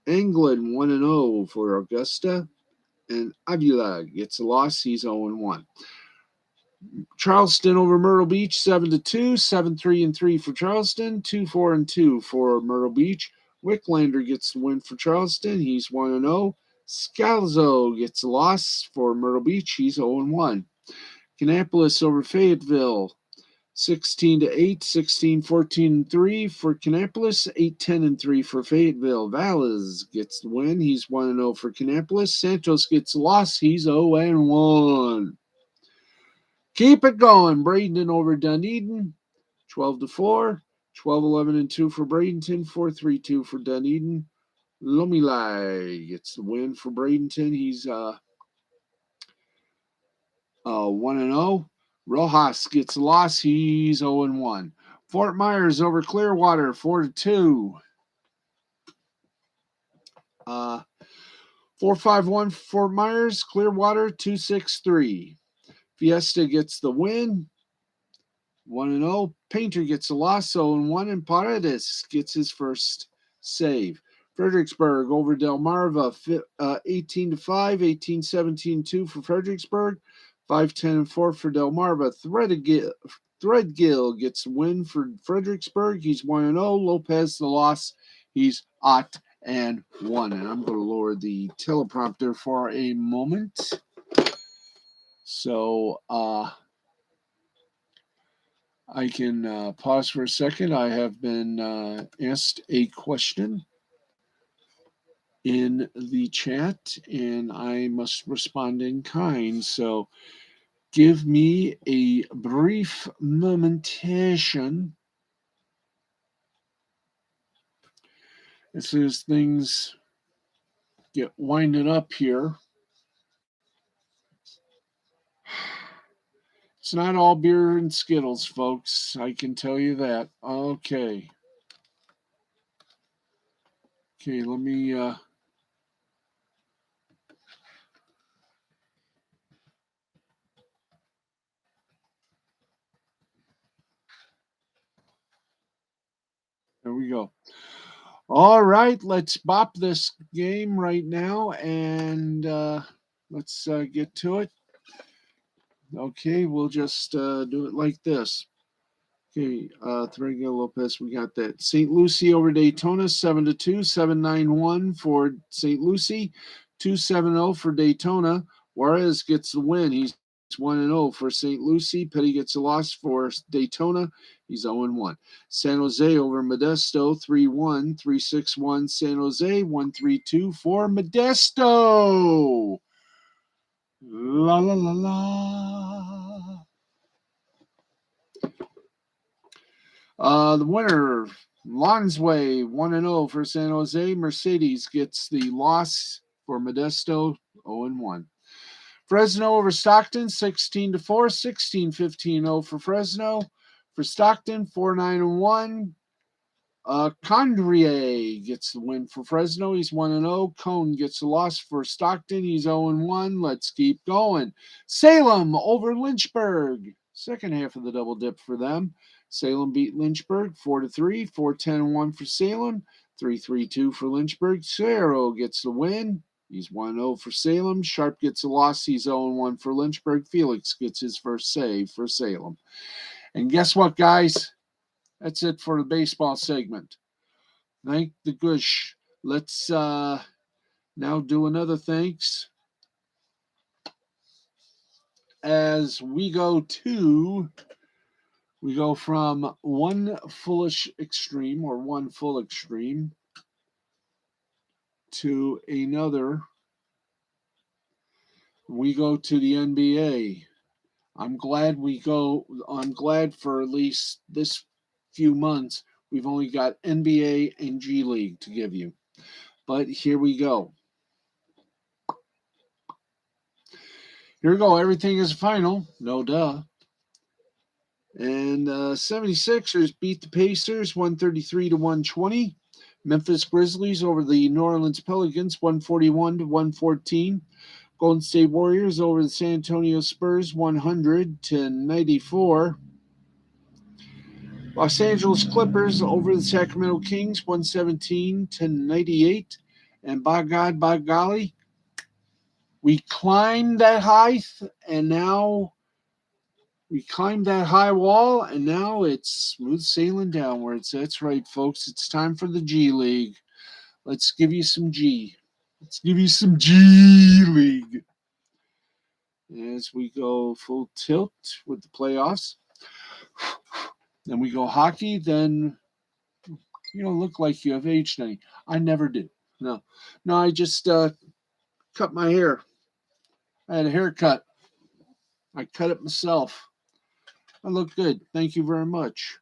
England 1-0 for Augusta, and Avila gets a loss. He's 0-1. Charleston over Myrtle Beach 7-2, 7-3-3 for Charleston, 2-4-2 for Myrtle Beach. Wicklander gets the win for Charleston. He's 1-0. Scalzo gets a loss for Myrtle Beach. He's 0-1. Kannapolis over Fayetteville, 16-8, 16-14-3 for Kannapolis, 8-10-3 for Fayetteville. Valles gets the win. He's 1-0 for Kannapolis. Santos gets a loss. He's 0-1. Keep it going. Bradenton over Dunedin, 12-4, 12-11-2 for Bradenton, 4-3-2 for Dunedin. Lomilai gets the win for Bradenton. He's 1-0. Rojas gets a loss. He's 0-1. Fort Myers over Clearwater, 4-2. 4-5-1 Fort Myers. Clearwater, 2-6-3. Fiesta gets the win, 1-0. Painter gets a loss, 0-1. And Paredes gets his first save. Fredericksburg over Delmarva, 18-5, 18-17-2 for Fredericksburg, 5-10-4 for Delmarva. Threadgill gets a win for Fredericksburg. He's 1-0. Lopez the loss. He's 0-1. And I'm going to lower the teleprompter for a moment. So I can pause for a second. I have been asked a question in the chat, and I must respond in kind. So give me a brief momentation as soon as things get winded up here. It's not all beer and Skittles, folks. I can tell you that. Okay. Okay, let me there we go. All right, let's bop this game right now, and let's get to it. Okay, we'll just do it like this. Okay, Threadgill Lopez, we got that. St. Lucie over Daytona, 7-2, 7-9-1 for St. Lucie, 2-7-0 for Daytona. Juarez gets the win. He's 1-0 for St. Lucie. Petty gets a loss for Daytona. He's 0-1. San Jose over Modesto, 3-1, 3-6-1 San Jose, 1-3-2 for Modesto. La la la la. The winner, Lonsway, 1-0 for San Jose. Mercedes gets the loss For Modesto, 0-1. Fresno over Stockton, 16-4, 16-15-0 for Fresno. For Stockton, 4-9-1. Condrier gets the win for Fresno. He's 1-0. Cone gets the loss for Stockton. He's 0-1. Let's keep going. Salem over Lynchburg. Second half of the double dip for them. Salem beat Lynchburg 4-3, 4-10-1 for Salem, 3-3-2 for Lynchburg. Cerro gets the win. He's 1-0 for Salem. Sharp gets a loss. He's 0-1 for Lynchburg. Felix gets his first save for Salem. And guess what, guys? That's it for the baseball segment. Thank the gush. Let's now do another thanks as we go from one full extreme to another. We go to the NBA. I'm glad for at least this few months we've only got NBA and G League to give you. But here we go. Here we go. Everything is final. No duh. And 76ers beat the Pacers 133-120. Memphis Grizzlies over the New Orleans Pelicans 141-114. Golden State Warriors over the San Antonio Spurs 100-94. Los Angeles Clippers over the Sacramento Kings 117-98. And by God, by golly, we climbed that height, and now we climbed that high wall, and now it's smooth sailing downwards. That's right, folks. It's time for the G League. Let's give you some G. Let's give you some G League. As we go full tilt with the playoffs. Then we go hockey. Then you don't look like you have aged any. I never do. No, I just cut my hair. I had a haircut. I cut it myself. I look good. Thank you very much.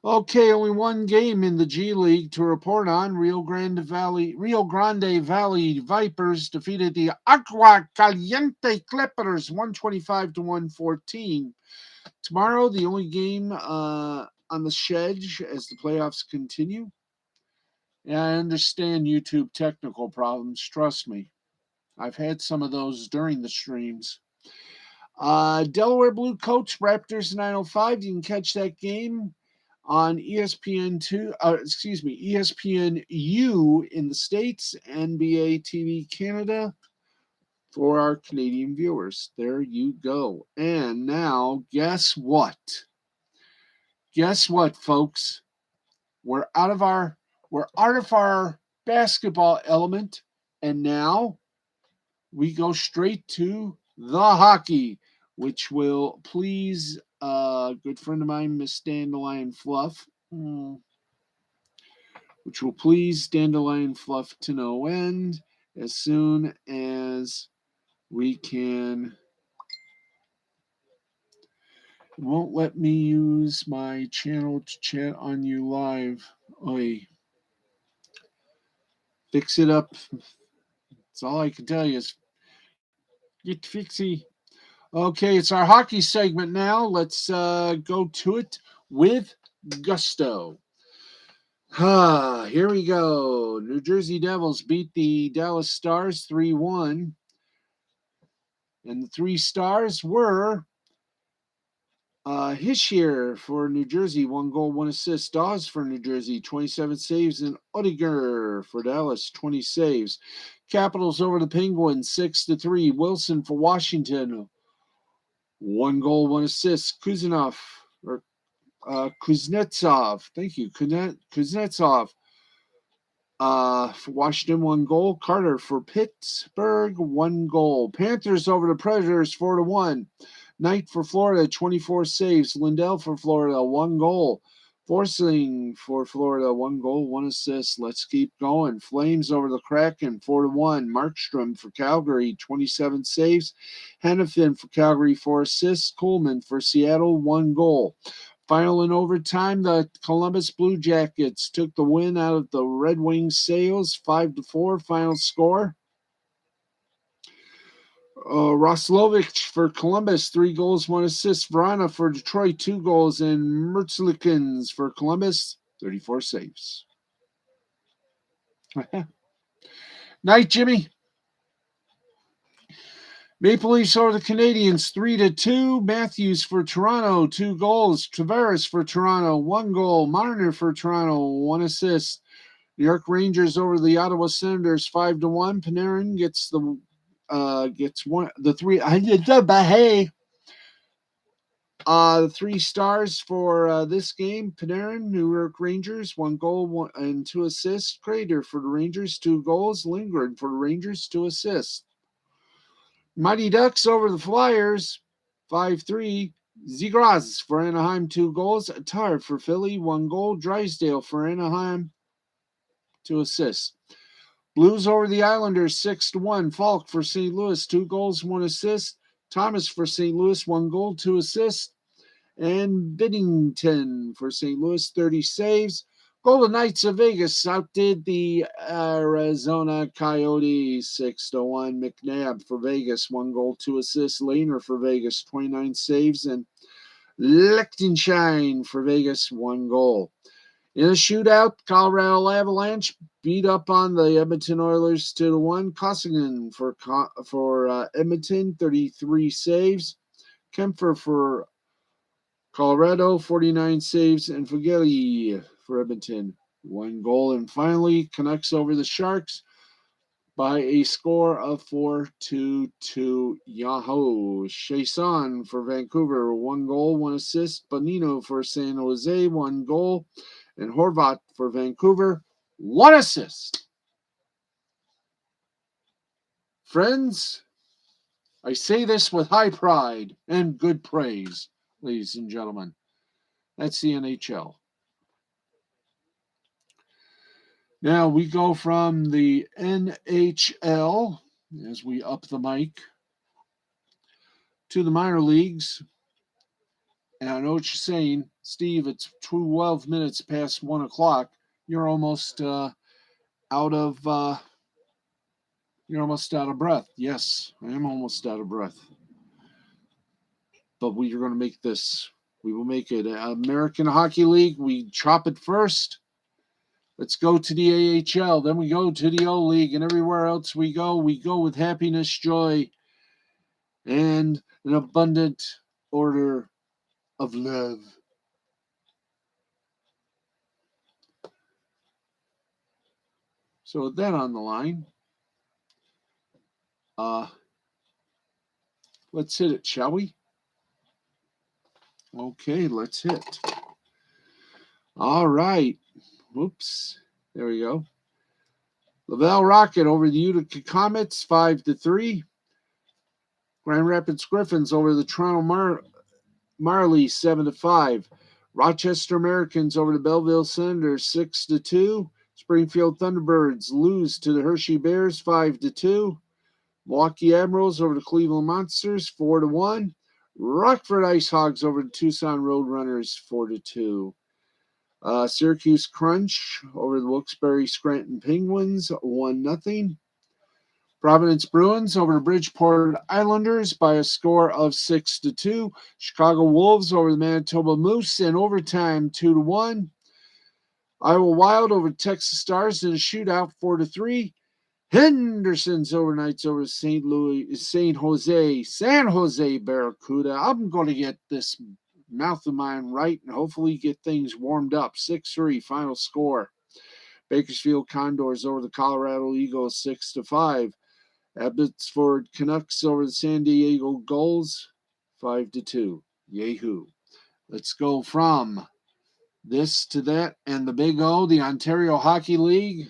Okay, only one game in the G League to report on. Rio Grande Valley Vipers defeated the Agua Caliente Clippers 125-114. Tomorrow, the only game on the schedule as the playoffs continue. And I understand YouTube technical problems. Trust me. I've had some of those during the streams. Delaware Blue Coats Raptors 905. You can catch that game on ESPNU in the States, NBA TV Canada for our Canadian viewers. There you go. And now, guess what? Guess what, folks? We're out of our basketball element, and now we go straight to the hockey, which will please a good friend of mine, Miss Dandelion Fluff, which will please Dandelion Fluff to no end as soon as we can. It won't let me use my channel to chat on you live. Oy. Fix it up. That's all I can tell you is get fixy. Okay, it's our hockey segment now. Let's go to it with gusto. Here we go. New Jersey Devils beat the Dallas Stars 3-1. And the 3 stars were Hischier for New Jersey, 1 goal, 1 assist. Dawes for New Jersey, 27 saves. And Oettinger for Dallas, 20 saves. Capitals over the Penguins, 6-3. Wilson for Washington, 1 goal, 1 assist. Kuznetsov. Thank you. Kuznetsov for Washington, 1 goal. Carter for Pittsburgh, 1 goal. Panthers over the Predators, 4-1. Knight for Florida, 24 saves. Lindell for Florida, 1 goal. Forsling for Florida, 1 goal, 1 assist. Let's keep going. Flames over the Kraken, 4-1. Markstrom for Calgary, 27 saves. Hannafin for Calgary, 4 assists. Coleman for Seattle, 1 goal. Final in overtime, the Columbus Blue Jackets took the win out of the Red Wings Sails, 5-4. Final score. Roslovic for Columbus, 3 goals, 1 assist. Vrana for Detroit, 2 goals. And Mertzlikins for Columbus, 34 saves. Night, Jimmy. Maple Leafs over the Canadiens, 3-2. Matthews for Toronto, 2 goals. Tavares for Toronto, 1 goal. Marner for Toronto, 1 assist. New York Rangers over the Ottawa Senators, 5-1. Panarin gets the the 3 stars for this game. Panarin, New York Rangers, 1 goal and 2 assists. Crater for the Rangers, 2 goals. Lindgren for the Rangers, 2 assists. Mighty Ducks over the Flyers, 5-3. Zegras for Anaheim, 2 goals. Attar for Philly, 1 goal. Drysdale for Anaheim, 2 assists. Blues over the Islanders, 6-1. Falk for St. Louis, 2 goals, 1 assist. Thomas for St. Louis, 1 goal, 2 assists. And Biddington for St. Louis, 30 saves. Golden Knights of Vegas outdid the Arizona Coyotes, 6-1. McNabb for Vegas, 1 goal, 2 assists. Lehner for Vegas, 29 saves. And Lichtenstein for Vegas, 1 goal. In a shootout, Colorado Avalanche beat up on the Edmonton Oilers 2-1. Koskinen for Edmonton, 33 saves. Kempfer for Colorado, 49 saves. And Fugeli for Edmonton, 1 goal. And finally, Canucks over the Sharks by a score of 4-2. Yahoo! Chiasson for Vancouver, 1 goal, 1 assist. Bonino for San Jose, 1 goal. And Horvat for Vancouver, 1 assist. Friends, I say this with high pride and good praise, ladies and gentlemen. That's the NHL. Now we go from the NHL, as we up the mic, to the minor leagues. And I know what you're saying, Steve, it's 12 minutes past 1 o'clock. You're almost out of breath. Yes, I am almost out of breath. But we are going to make this. We will make it. American Hockey League, we chop it first. Let's go to the AHL. Then we go to the O League, and everywhere else we go with happiness, joy, and an abundant order of love. So with that on the line, let's hit it, shall we? Okay, let's hit. All right. Whoops. There we go. Laval Rocket over the Utica Comets, 5-3. Grand Rapids Griffins over the Toronto Marlies, 7-5. Rochester Americans over the Belleville Senators, 6-2. Springfield Thunderbirds lose to the Hershey Bears, 5-2. Milwaukee Admirals over the Cleveland Monsters, 4-1. Rockford Ice Hogs over the Tucson Roadrunners, 4-2. Syracuse Crunch over the Wilkes-Barre Scranton Penguins, 1-0. Providence Bruins over the Bridgeport Islanders by a score of 6-2. Chicago Wolves over the Manitoba Moose in overtime, 2-1. Iowa Wild over Texas Stars in a shootout, 4-3. Henderson's overnights over San Jose Barracuda. I'm going to get this mouth of mine right and hopefully get things warmed up. 6-3 final score. Bakersfield Condors over the Colorado Eagles, 6-5. Abbotsford Canucks over the San Diego Gulls, 5-2. Yahoo! Let's go from this to that and the Big O, the Ontario Hockey League.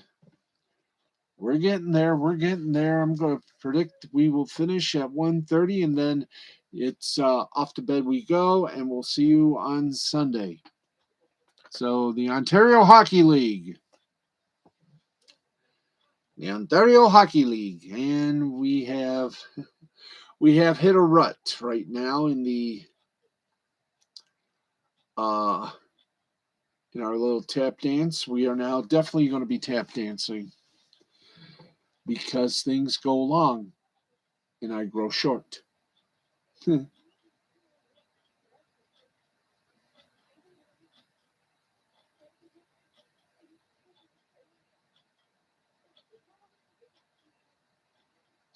We're getting there. I'm going to predict we will finish at 1:30, and then it's off to bed we go, and we'll see you on Sunday. So the Ontario Hockey League. The Ontario Hockey League. And we have hit a rut right now in the uh, in our little tap dance. We are now definitely going to be tap dancing because things go long and I grow short.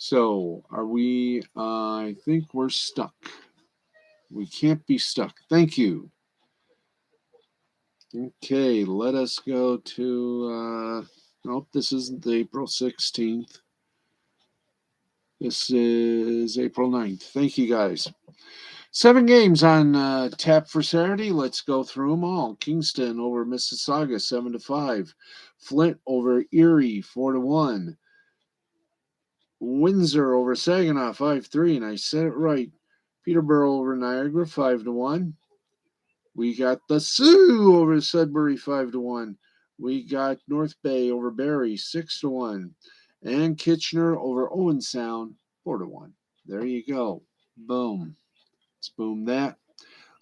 So, are we? I think we're stuck. We can't be stuck. Thank you. Okay, let us go to. Nope, this isn't the April 16th. This is April 9th. Thank you, guys. 7 games on tap for Saturday. Let's go through them all. Kingston over Mississauga 7-5. Flint over Erie 4-1. Windsor over Saginaw 5-3, and I said it right. Peterborough over Niagara 5-1. We got the Sioux over Sudbury 5-1. We got North Bay over Barrie 6-1. And Kitchener over Owen Sound 4-1. There you go. Boom. Let's boom that.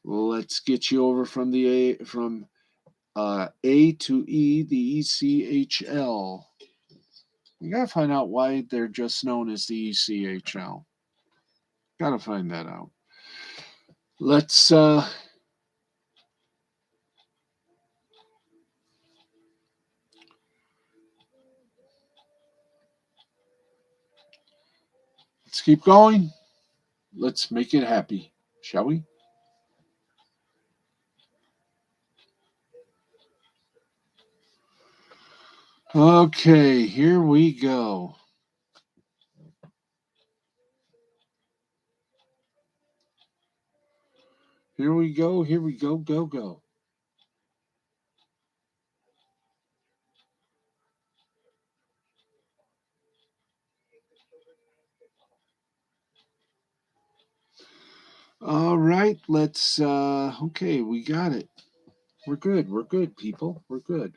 Let's get you over from A to E, the ECHL. You gotta find out why they're just known as the ECHL. Gotta find that out. Let's keep going. Let's make it happy, shall we? Okay, here we go. Here we go. Here we go. Go, go. All right, let's okay, we got it. We're good. We're good, people. We're good.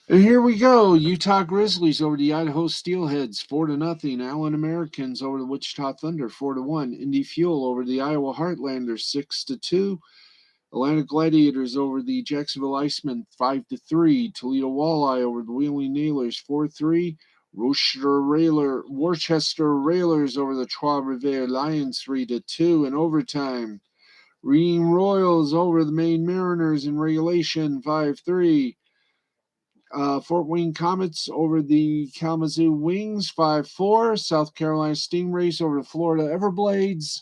And here we go. Utah Grizzlies over the Idaho Steelheads, 4-0. Allen Americans over the Wichita Thunder, 4-1. Indy Fuel over the Iowa Heartlanders, 6-2. Atlanta Gladiators over the Jacksonville Icemen, 5-3. Toledo Walleye over the Wheeling Nailers, 4-3. Worcester Railers over the Trois-Rivières Lions, 3-2 in overtime. Reading Royals over the Maine Mariners in regulation, 5-3. Fort Wayne Comets over the Kalamazoo Wings, 5-4. South Carolina Stingrays over the Florida Everblades,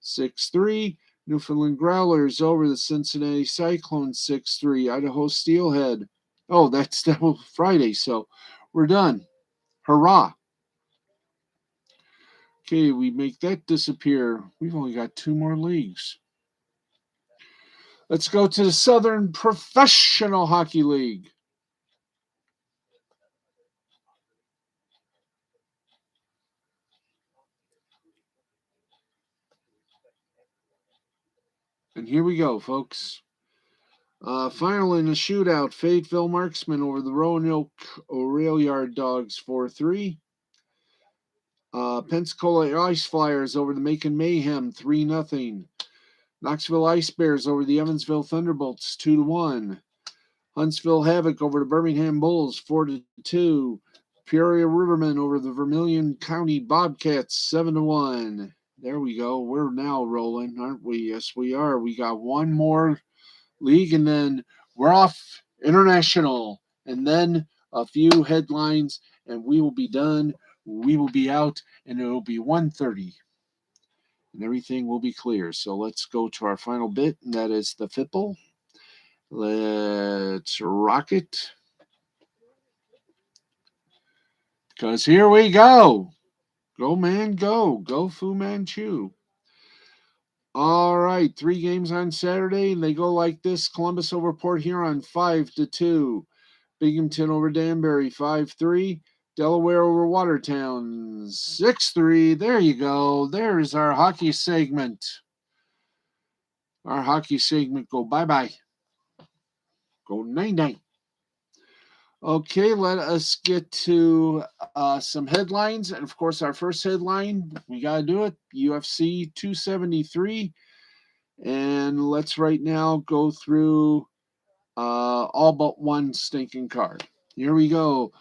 6-3. Newfoundland Growlers over the Cincinnati Cyclones, 6-3. Idaho Steelhead. Oh, that was Friday, so we're done. Hurrah. Okay, we make that disappear. We've only got 2 more leagues. Let's go to the Southern Professional Hockey League. And here we go, folks. Final in the shootout, Fayetteville Marksmen over the Roanoke Rail Yard Dogs, 4-3. Pensacola Ice Flyers over the Macon Mayhem, 3-0. Knoxville Ice Bears over the Evansville Thunderbolts, 2-1. Huntsville Havoc over the Birmingham Bulls, 4-2. Peoria Rivermen over the Vermilion County Bobcats, 7-1. There we go. We're now rolling, aren't we? Yes, we are. We got one more league, and then we're off international, and then a few headlines, and we will be done. We will be out, and it'll be 1:30, and everything will be clear. So let's go to our final bit, and that is the Fipple. Let's rock it, because here we go. Go, man, go. Go, Fu Manchu. All right, 3 games on Saturday, and they go like this. Columbus over Port Huron, 5-2. Binghamton over Danbury, 5-3. Delaware over Watertown, 6-3. There you go. There's our hockey segment. Our hockey segment go bye-bye. Go night-night. Okay, let us get to some headlines. And of course, our first headline, we got to do it, UFC 273. And let's right now go through all but one stinking card. Here we go.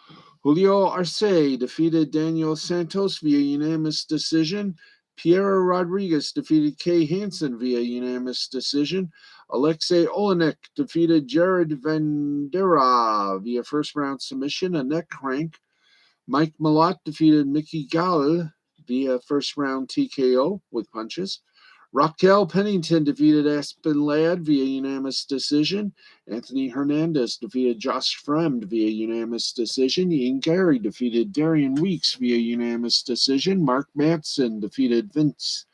Julio Arce defeated Daniel Santos via unanimous decision. Piero Rodriguez defeated Kay Hansen via unanimous decision. Alexei Olenek defeated Jared Vandera via first round submission, a neck crank. Mike Malott defeated Mickey Gall via first round TKO with punches. Raquel Pennington defeated Aspen Ladd via unanimous decision. Anthony Hernandez defeated Josh Fremd via unanimous decision. Ian Gary defeated Darian Weeks via unanimous decision. Mark Madsen defeated Vince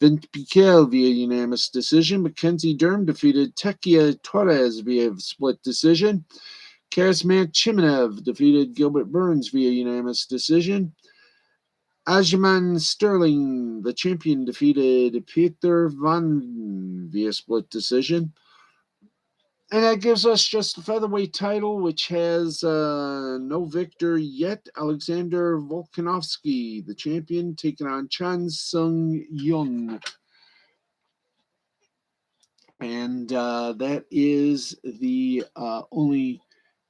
Piquel via unanimous decision. Mackenzie Durham defeated Tekia Torres via split decision. Kazmat Chimenev defeated Gilbert Burns via unanimous decision. Ajman Sterling, the champion, defeated Peter Van via split decision. And that gives us just the featherweight title, which has no victor yet. Alexander Volkanovski, the champion, taking on Chan Sung Yun. And that is the only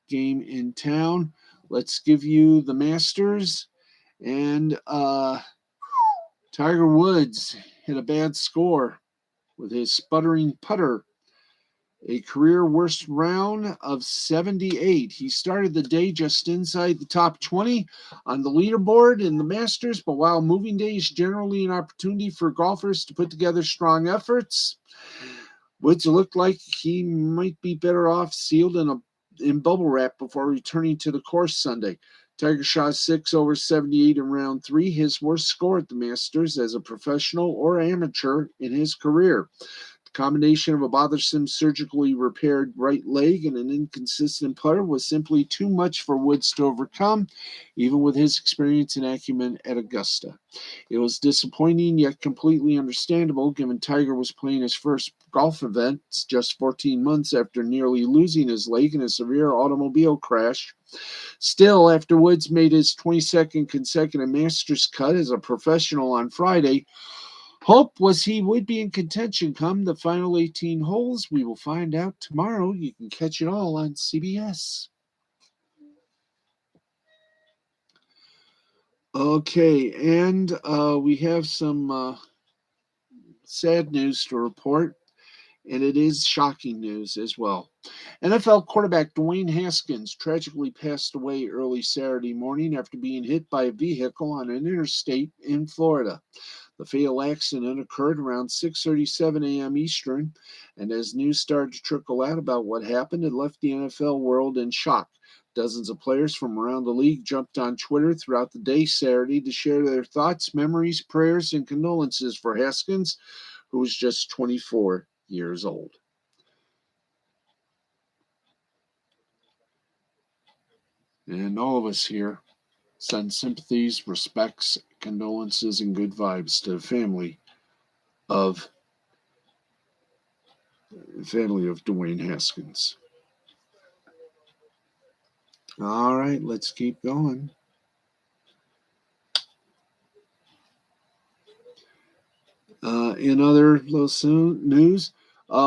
game in town. Let's give you the Masters. And Tiger Woods hit a bad score with his sputtering putter. A career worst round of 78. He started the day just inside the top 20 on the leaderboard in the Masters, but while moving day is generally an opportunity for golfers to put together strong efforts, Woods looked like he might be better off sealed in bubble wrap before returning to the course Sunday. Tiger shot 6 over 78 in round 3, his worst score at the Masters as a professional or amateur in his career. The combination of a bothersome surgically repaired right leg and an inconsistent putter was simply too much for Woods to overcome, even with his experience and acumen at Augusta. It was disappointing yet completely understandable given Tiger was playing his first golf event just 14 months after nearly losing his leg in a severe automobile crash. Still, after Woods made his 22nd consecutive Masters cut as a professional on Friday, hope was he would be in contention come the final 18 holes. We will find out tomorrow. You can catch it all on CBS. Okay, and we have some sad news to report, and it is shocking news as well. NFL quarterback Dwayne Haskins tragically passed away early Saturday morning after being hit by a vehicle on an interstate in Florida. The fatal accident occurred around 6:37 a.m. Eastern, and as news started to trickle out about what happened, it left the NFL world in shock. Dozens of players from around the league jumped on Twitter throughout the day Saturday to share their thoughts, memories, prayers, and condolences for Haskins, who was just 24 years old. And all of us here send sympathies, respects, condolences, and good vibes to the family of Dwayne Haskins. All right, let's keep going. In other little news,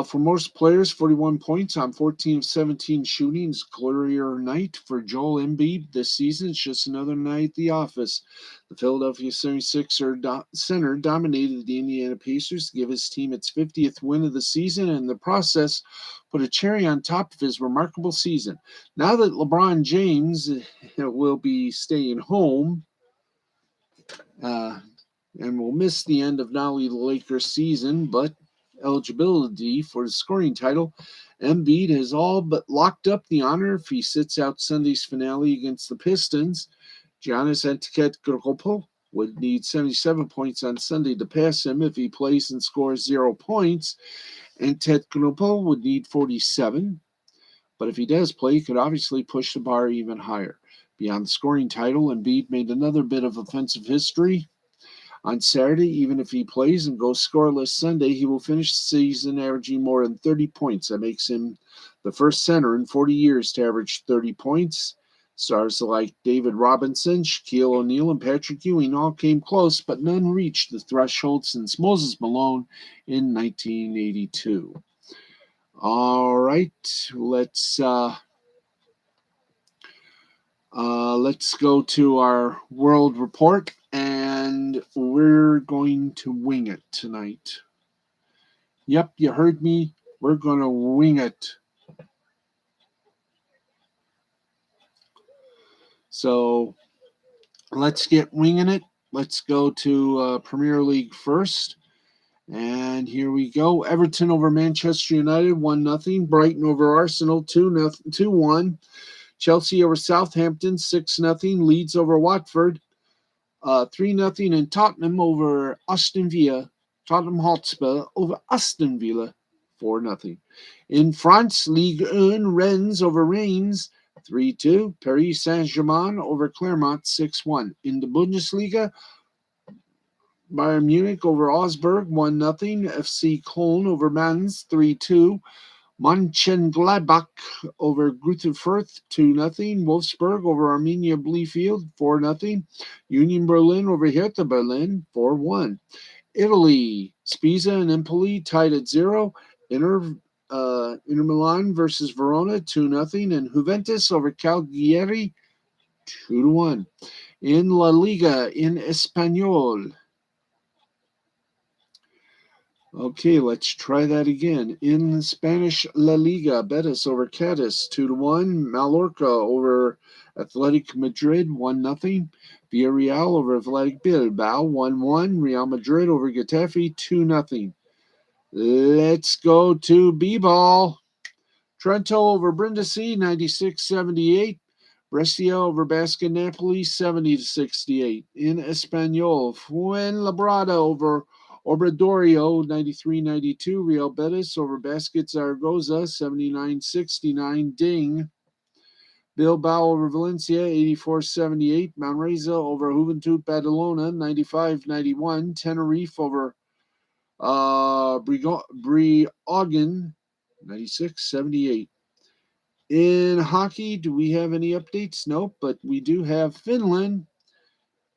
for most players, 41 points on 14 of 17 shooting is career night for Joel Embiid this season. It's just another night at the office. The Philadelphia 76er center dominated the Indiana Pacers to give his team its 50th win of the season, and in the process put a cherry on top of his remarkable season. Now that LeBron James will be staying home, and will miss the end of not only the Lakers season, but eligibility for the scoring title. Embiid has all but locked up the honor if he sits out Sunday's finale against the Pistons. Giannis Antetokounmpo would need 77 points on Sunday to pass him if he plays and scores 0 points. Antetokounmpo would need 47. But if he does play, he could obviously push the bar even higher. Beyond the scoring title, Embiid made another bit of offensive history. On Saturday, even if he plays and goes scoreless Sunday, he will finish the season averaging more than 30 points. That makes him the first center in 40 years to average 30 points. Stars like David Robinson, Shaquille O'Neal, and Patrick Ewing all came close, but none reached the threshold since Moses Malone in 1982. All right, let's go to our world report, and we're going to wing it tonight. Yep, you heard me. We're going to wing it. So let's get winging it. Let's go to Premier League first. And here we go. Everton over Manchester United, 1-0. Brighton over Arsenal, 2-1. Chelsea over Southampton, 6-0. Leeds over Watford, 3-0. And Tottenham over Aston Villa. Tottenham Hotspur over Aston Villa, 4-0. In France, Ligue 1, Rennes over Reims, 3-2. Paris Saint-Germain over Clermont, 6-1. In the Bundesliga, Bayern Munich over Augsburg, 1-0. FC Köln over Mainz, 3-2. Mönchengladbach over Greuther Fürth, 2-0. Wolfsburg over Arminia Bielefeld, 4-0. Union Berlin over Hertha Berlin, 4-1. Italy, Spezia and Empoli tied at 0. Inter Milan versus Verona, 2-0. And Juventus over Cagliari, 2-1. In La Liga, in Espanyol. Okay, let's try that again. In Spanish La Liga, Betis over Cadiz, 2-1. Mallorca over Athletic Madrid, 1-0. Villarreal over Athletic Bilbao, 1-1. Real Madrid over Getafe, 2-0. Let's go to B-Ball. Trento over Brindisi, 96-78. Brescia over Basket Napoli, 70-68. In Espanyol, Fuenlabrada over Obradorio, 93-92. Real Betis over Basket Zaragoza, 79-69. Ding. Bilbao over Valencia, 84-78. Manresa over Juventud Badalona, 95-91. Tenerife over Brioggen, 96-78. In hockey, do we have any updates? Nope, but we do have Finland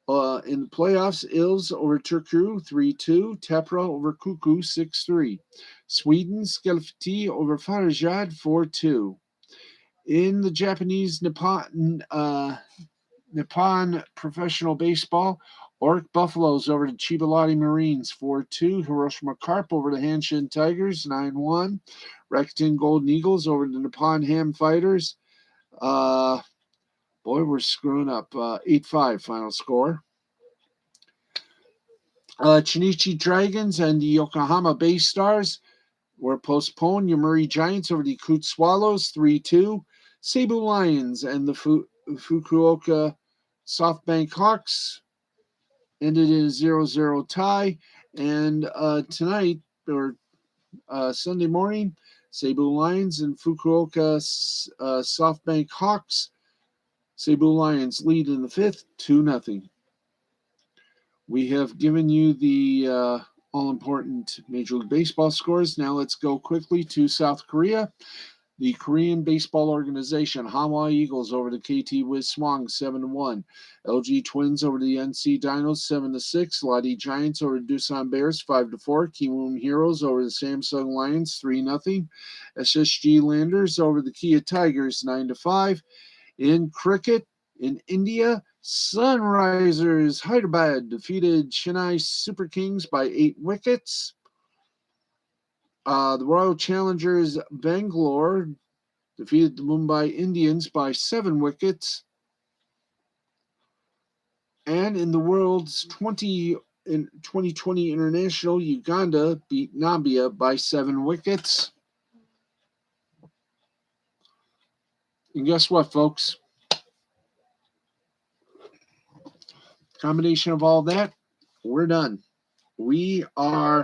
in the playoffs. Ilves over Turku, 3-2. Tapra over Kuku, 6-3. Sweden, Skellefteå over Farjad, 4-2. In the Japanese Nippon Professional Baseball, Oric Buffaloes over the Chibalati Marines, 4-2. Hiroshima Carp over the Hanshin Tigers, 9-1. Rakuten Golden Eagles over the Nippon Ham Fighters. Boy, we're screwing up. 8-5 final score. Chinichi Dragons and the Yokohama Bay Stars were postponed. Yomiuri Giants over the Kut Swallows, 3-2. Seibu Lions and the Fukuoka SoftBank Hawks ended in a 0-0 tie. And tonight, or Sunday morning, Seibu Lions and Fukuoka SoftBank Hawks. Seibu Lions lead in the 5th, 2-0. We have given you the all-important Major League Baseball scores. Now let's go quickly to South Korea. The Korean Baseball Organization, Hanwha Eagles over the KT Wiz Swang, 7-1. LG Twins over the NC Dinos, 7-6. Lodi Giants over the Doosan Bears, 5-4. Kiwoom Heroes over the Samsung Lions, 3-0. SSG Landers over the Kia Tigers, 9-5. In cricket, in India, Sunrisers Hyderabad defeated Chennai Super Kings by 8 wickets. The Royal Challengers Bangalore defeated the Mumbai Indians by 7 wickets. And in the world's 2020 International, Uganda beat Nambia by 7 wickets. And guess what, folks? Combination of all that, we're done. We are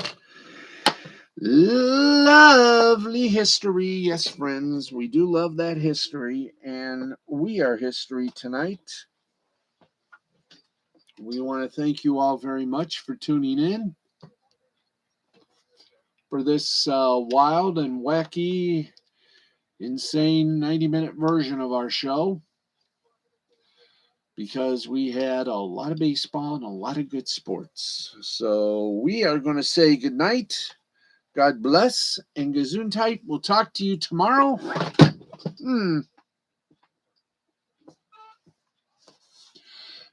lovely history. Yes, friends, we do love that history, and we are history tonight. We want to thank you all very much for tuning in for this wild and wacky insane 90-minute version of our show because we had a lot of baseball and a lot of good sports. So we are going to say goodnight. God bless and Gesundheit. We'll talk to you tomorrow.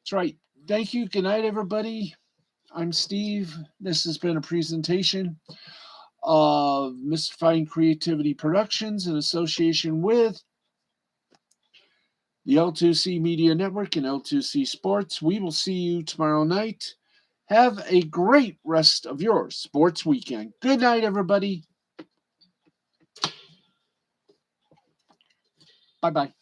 That's right. Thank you. Good night, everybody. I'm Steve. This has been a presentation of Mystifying Creativity Productions in association with the L2C Media Network and L2C Sports. We will see you tomorrow night. Have a great rest of your sports weekend. Good night, everybody. Bye-bye.